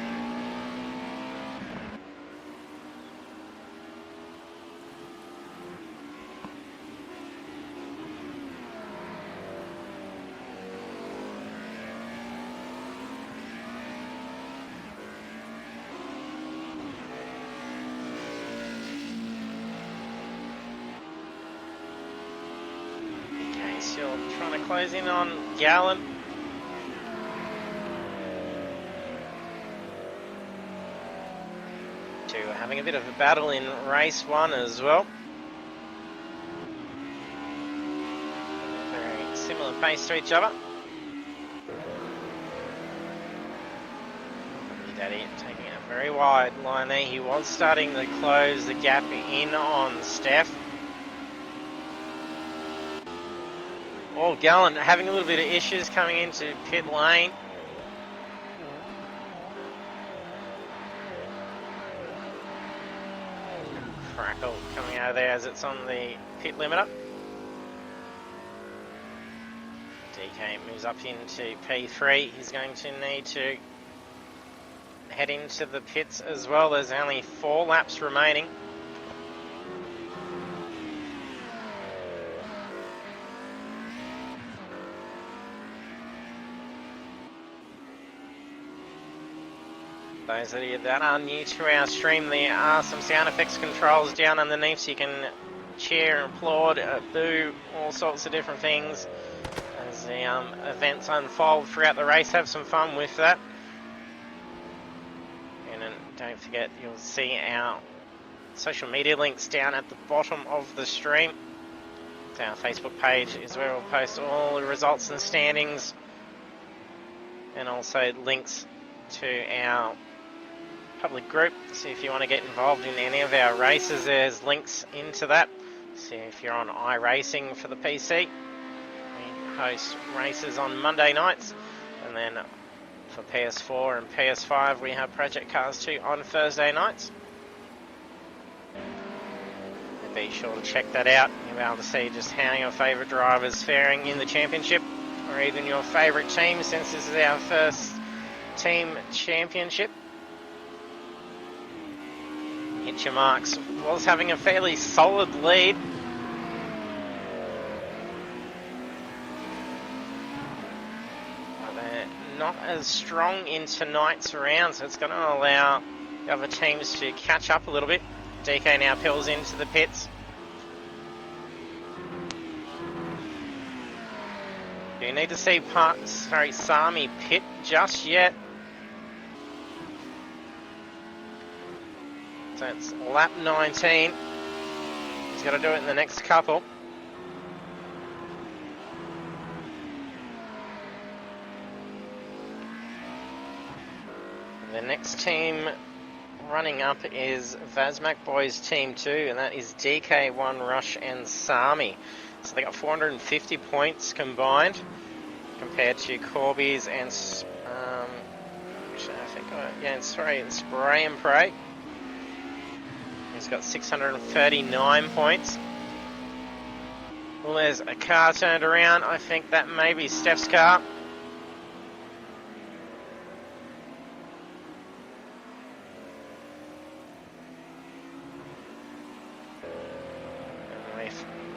Still trying to close in on Gallant. Two having a bit of a battle in race 1 as well. Very similar pace to each other. Daddy taking a very wide line there. He was starting to close the gap in on Steph. All Gallant having a little bit of issues coming into pit lane. Crackle coming out of there as it's on the pit limiter. DK moves up into P3. He's going to need to head into the pits as well. There's only 4 laps remaining. Those of you that are new to our stream, there are some sound effects controls down underneath, so you can cheer, applaud, boo, all sorts of different things as the events unfold throughout the race. Have some fun with that. And then don't forget, you'll see our social media links down at the bottom of the stream. So our Facebook page is where we'll post all the results and standings, and also links to our public group. So if you want to get involved in any of our races, there's links into that. So if you're on iRacing for the PC, we host races on Monday nights, and then for PS4 and PS5 we have Project Cars 2 on Thursday nights. Be sure to check that out. You'll be able to see just how your favourite drivers faring in the championship, or even your favourite team, since this is our first team championship. Hit Your Marks was having a fairly solid lead. But they're not as strong in tonight's round, so it's going to allow the other teams to catch up a little bit. DK now peels into the pits. You need to see Sami pit just yet. So it's lap 19. He's got to do it in the next couple. The next team running up is Vazmak Boys Team 2, and that is DK1, Rush and Sami. So they got 450 points combined compared to Corby's and Spray and Pray. He's got 639 points. Well, there's a car turned around. I think that may be Steph's car.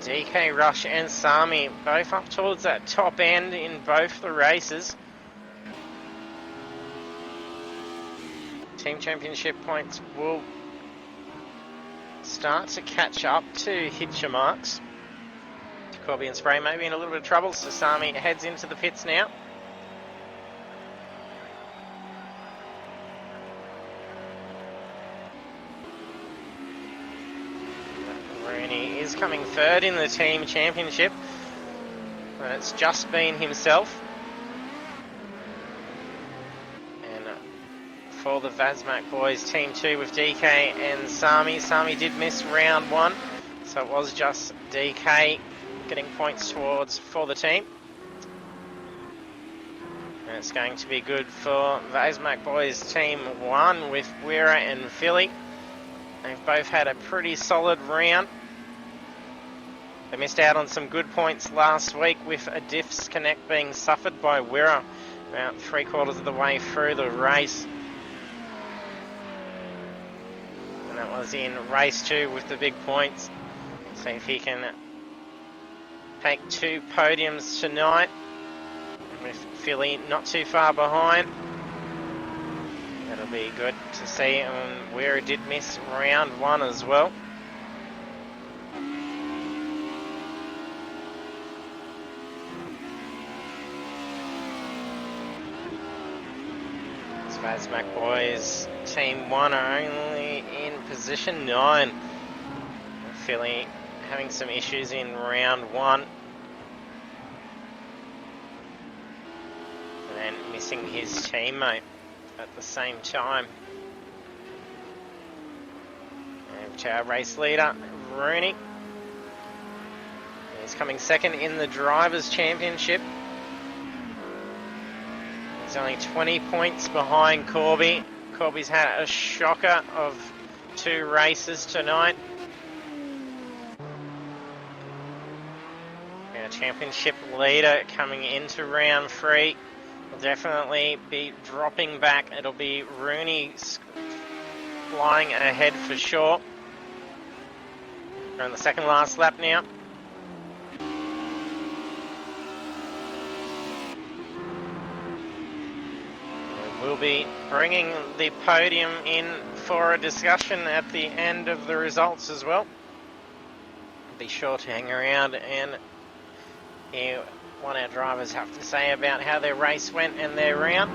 DK, Rush and Sami both up towards that top end in both the races. Team championship points will start to catch up to Hit Your Marks. Corby and Spray may be in a little bit of trouble, so Sami heads into the pits now. Rooney is coming third in the team championship, and it's just been himself. And for the Vazmak Boys Team 2 with DK and Sami. Sami did miss round 1, so it was just DK getting points towards for the team. And it's going to be good for Vazmak Boys Team 1 with Wira and Philly. They've both had a pretty solid round. They missed out on some good points last week with a disconnect being suffered by Wira about 3/4 of the way through the race. And that was in race 2 with the big points. See if he can take 2 podiums tonight with Philly not too far behind. That'll be good to see. And Wira did miss round 1 as well. Vazmak Boys Team 1 are only in position 9. Philly having some issues in round 1. And then missing his teammate at the same time. And to our race leader, Rooney. He's coming second in the Drivers' Championship. He's only 20 points behind Corby. Corby's had a shocker of 2 races tonight. championship leader coming into round 3 will definitely be dropping back. It'll be Rooney flying ahead for sure. We're on the second last lap now. We'll be bringing the podium in for a discussion at the end of the results as well. Be sure to hang around and hear what our drivers have to say about how their race went and their round.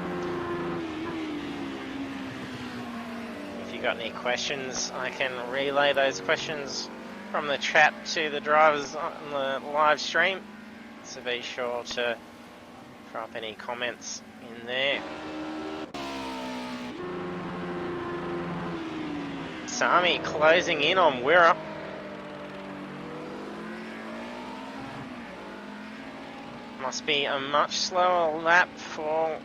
If you've got any questions, I can relay those questions from the chat to the drivers on the live stream. So be sure to drop any comments in there. Sami closing in on Wirra. Must be a much slower lap for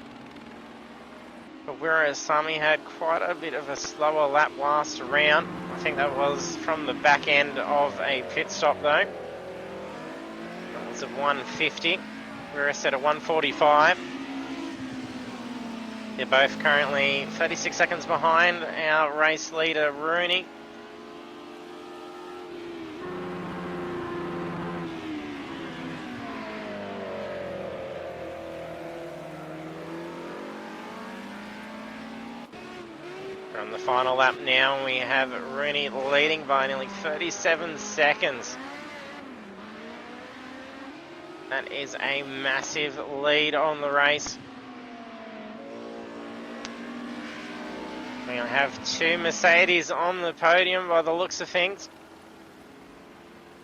Wirra. Sami had quite a bit of a slower lap last round. I think that was from the back end of a pit stop though. That was a 150. Wirra set a 145. They're both currently 36 seconds behind our race leader Rooney. From the final lap now, we have Rooney leading by nearly 37 seconds. That is a massive lead on the race. We're going to have 2 Mercedes on the podium by the looks of things.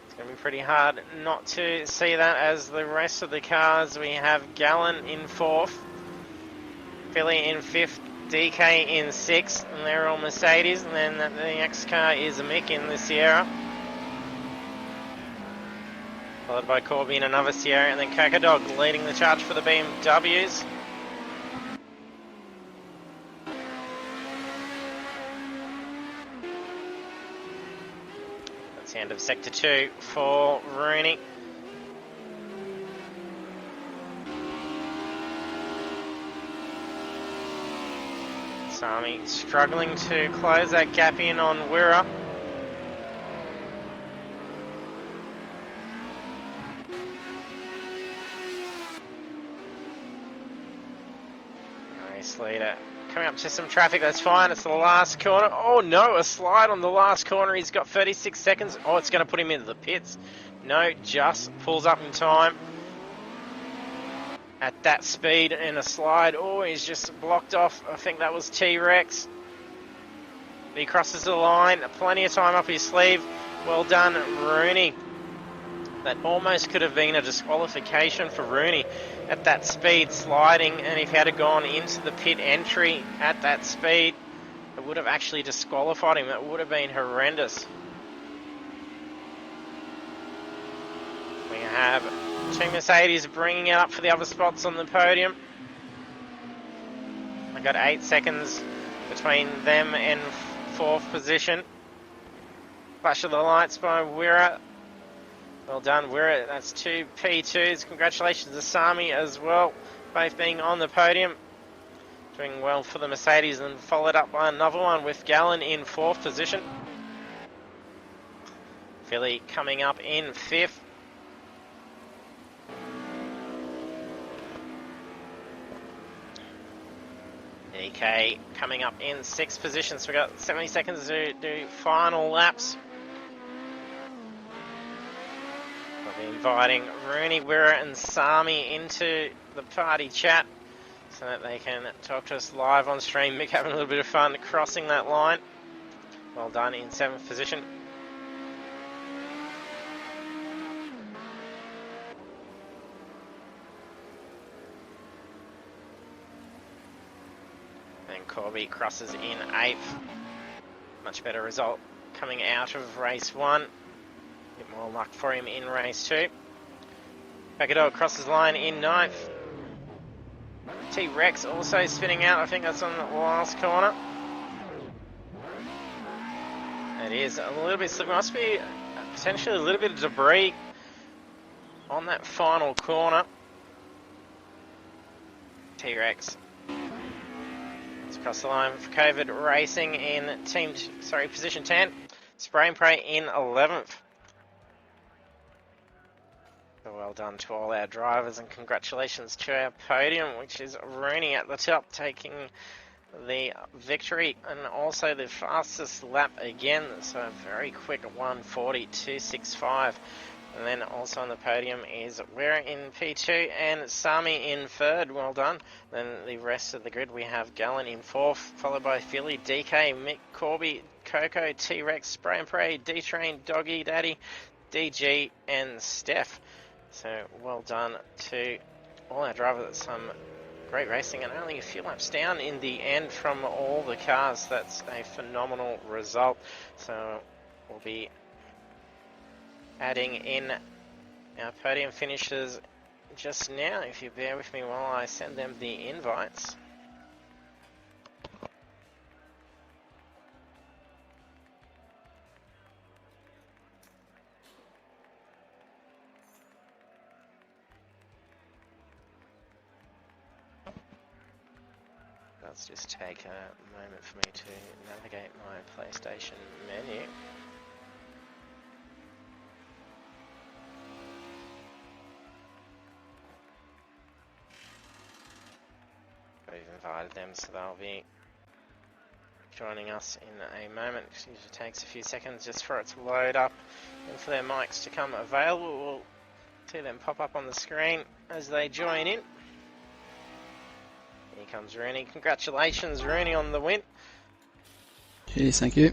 It's going to be pretty hard not to see that as the rest of the cars. We have Gallen in 4th, Philly in 5th, DK in 6th, and they're all Mercedes. And then the next car is Mick in the Sierra, followed by Corby in another Sierra, and then Kakadog leading the charge for the BMWs. That's the end of Sector 2 for Rooney. Sami struggling to close that gap in on Wirra. Race leader coming up to some traffic, that's fine, it's the last corner. Oh no, a slide on the last corner, he's got 36 seconds. Oh, it's going to put him into the pits. No, just pulls up in time. At that speed in a slide, oh, he's just blocked off. I think that was T-Rex. He crosses the line, plenty of time up his sleeve. Well done, Rooney. That almost could have been a disqualification for Rooney at that speed sliding, and if he had gone into the pit entry at that speed, it would have actually disqualified him. It would have been horrendous. We have 2 Mercedes bringing it up for the other spots on the podium. I got 8 seconds between them and 4th position. Flash of the lights by Wirra. Well done, Wirra. That's 2 P2s. Congratulations to Sami as well, both being on the podium. Doing well for the Mercedes, and followed up by another one with Gallen in 4th position. Philly coming up in 5th. DK coming up in 6th position, so we've got 70 seconds to do final laps. We'll be inviting Rooney, Wirra and Sami into the party chat so that they can talk to us live on stream. Mick having a little bit of fun crossing that line. Well done in 7th position. And Corby crosses in 8th. Much better result coming out of race 1. A bit more luck for him in race 2. Bakadol crosses line in 9th. T-Rex also spinning out. I think that's on the last corner. It is a little bit slick. Must be potentially a little bit of debris on that final corner. T-Rex across the line for COVID Racing in position 10. Spray and Pray in 11th. So well done to all our drivers, and congratulations to our podium, which is Rooney at the top, taking the victory and also the fastest lap again. So a very quick 1:40.265. And then also on the podium is We're in P2 and Sami in third. Well done. Then the rest of the grid, we have Gallen in fourth, followed by Philly, DK, Mick, Corby, Coco, T-Rex, Spray and Pray, D-Train, Doggy Daddy, DG and Steph. So well done to all our drivers. Some great racing and only a few laps down in the end from all the cars. That's a phenomenal result. So we'll be adding in our podium finishers just now, if you bear with me while I send them the invites. Let's just take a moment for me to navigate my PlayStation menu. We've invited them, so they'll be joining us in a moment. It usually takes a few seconds just for it to load up and for their mics to come available. We'll see them pop up on the screen as they join in. Here comes Rooney. Congratulations, Rooney, on the win. Cheers, thank you.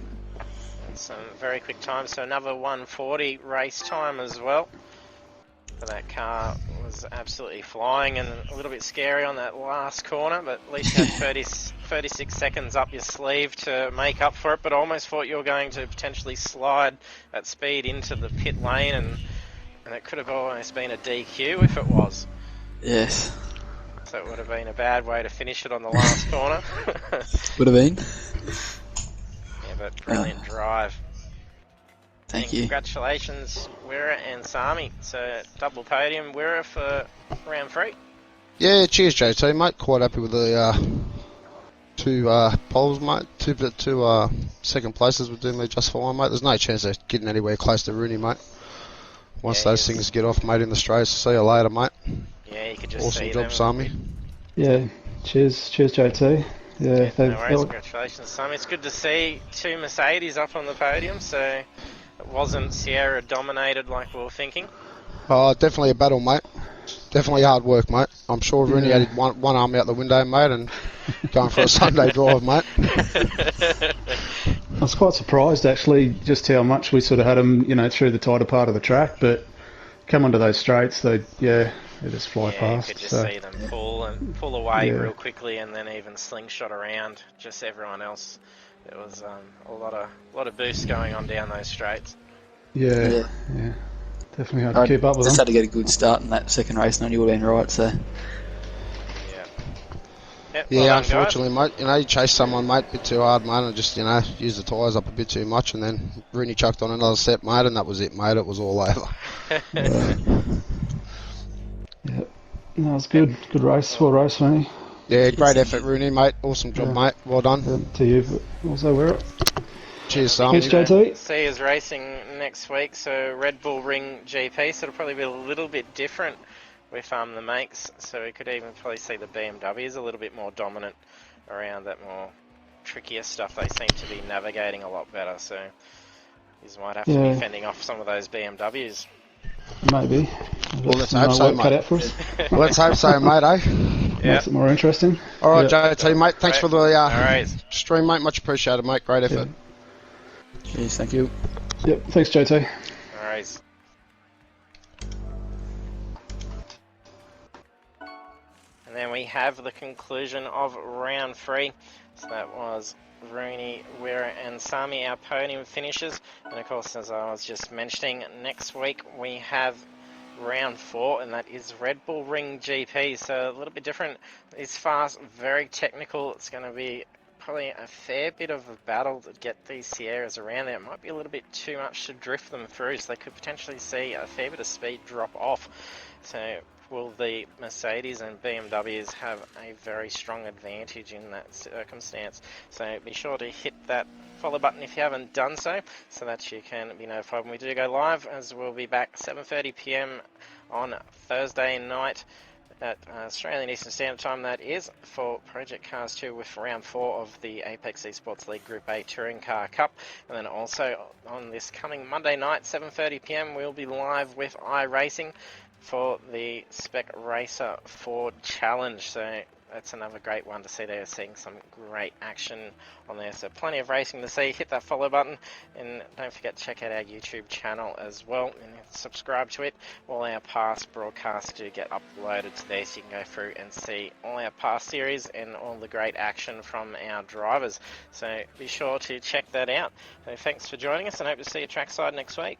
And some very quick time, so another 1:40 race time as well. So that car was absolutely flying and a little bit scary on that last corner, but at least you had 36 seconds up your sleeve to make up for it. But I almost thought you were going to potentially slide at speed into the pit lane, and it could have almost been a DQ if it was. Yes. So it would have been a bad way to finish it on the last corner. Would have been. Yeah, but brilliant drive. Thank you. Congratulations, Wira and Sami. So double podium, Wira for round 3. Yeah, cheers, JT, mate. Quite happy with the two poles, mate. Two second places would do me just fine, mate. There's no chance of getting anywhere close to Rooney, mate. Once those things get off, mate, in the straights. See you later, mate. Yeah, you could just awesome see job, them. Sami. Yeah, cheers, JT. Yeah, no worries, congratulations, Sami. It's good to see two Mercedes up on the podium, so it wasn't Sierra dominated like we were thinking. Oh, definitely a battle, mate. Definitely hard work, mate. I'm sure Rooney had one arm out the window, mate, and going for a Sunday drive, mate. I was quite surprised, actually, just how much we sort of had them, through the tighter part of the track, but come onto those straights, they just fly past. You could just see them pull away real quickly, and then even slingshot around just everyone else. There was a lot of boost going on down those straights. Yeah. Definitely hard to keep up with them. Just had to get a good start in that second race, and you would have been right. So. Yeah, unfortunately, mate. You chase someone, mate, a bit too hard, mate, and just used the tyres up a bit too much, and then Rooney chucked on another set, mate, and that was it, mate. It was all over. That was good. Good race. Well race, Rooney. Yeah, great effort, Rooney, mate. Awesome job, mate. Well done. To you, but also we're up. Cheers, Sam. Thanks, JT. See us racing next week, so Red Bull Ring GP, so it'll probably be a little bit different with the makes, so we could even probably see the BMWs a little bit more dominant around that more trickier stuff. They seem to be navigating a lot better, so you might have to be fending off some of those BMWs. Maybe. Well, let's hope so, mate. Let's hope so, mate, eh? Makes it more interesting. All right, JT, mate. Thanks for the stream, mate. Much appreciated, mate. Great effort. Cheers, thank you. Yep, thanks, JT. All right. And then we have the conclusion of round 3. So that was Rooney, Wira and Sami, our podium finishers. And of course, as I was just mentioning, next week we have round 4, and that is Red Bull Ring GP. So a little bit different. It's fast, very technical. It's going to be probably a fair bit of a battle to get these Sierras around there. It might be a little bit too much to drift them through, so they could potentially see a fair bit of speed drop off. So will the Mercedes and BMWs have a very strong advantage in that circumstance? So be sure to hit that follow button if you haven't done so that you can be notified when we do go live, as we'll be back 7:30 p.m. on Thursday night at Australian Eastern Standard Time, that is, for Project Cars 2 with round 4 of the Apex Esports League Group A Touring Car Cup. And then also on this coming Monday night, 7:30 p.m, we'll be live with iRacing for the Spec Racer Ford Challenge. So that's another great one to see there, seeing some great action on there. So plenty of racing to see. Hit that follow button, and don't forget to check out our YouTube channel as well and subscribe to it. All our past broadcasts do get uploaded to there, so you can go through and see all our past series and all the great action from our drivers. So be sure to check that out. So thanks for joining us, and hope to see you trackside next week.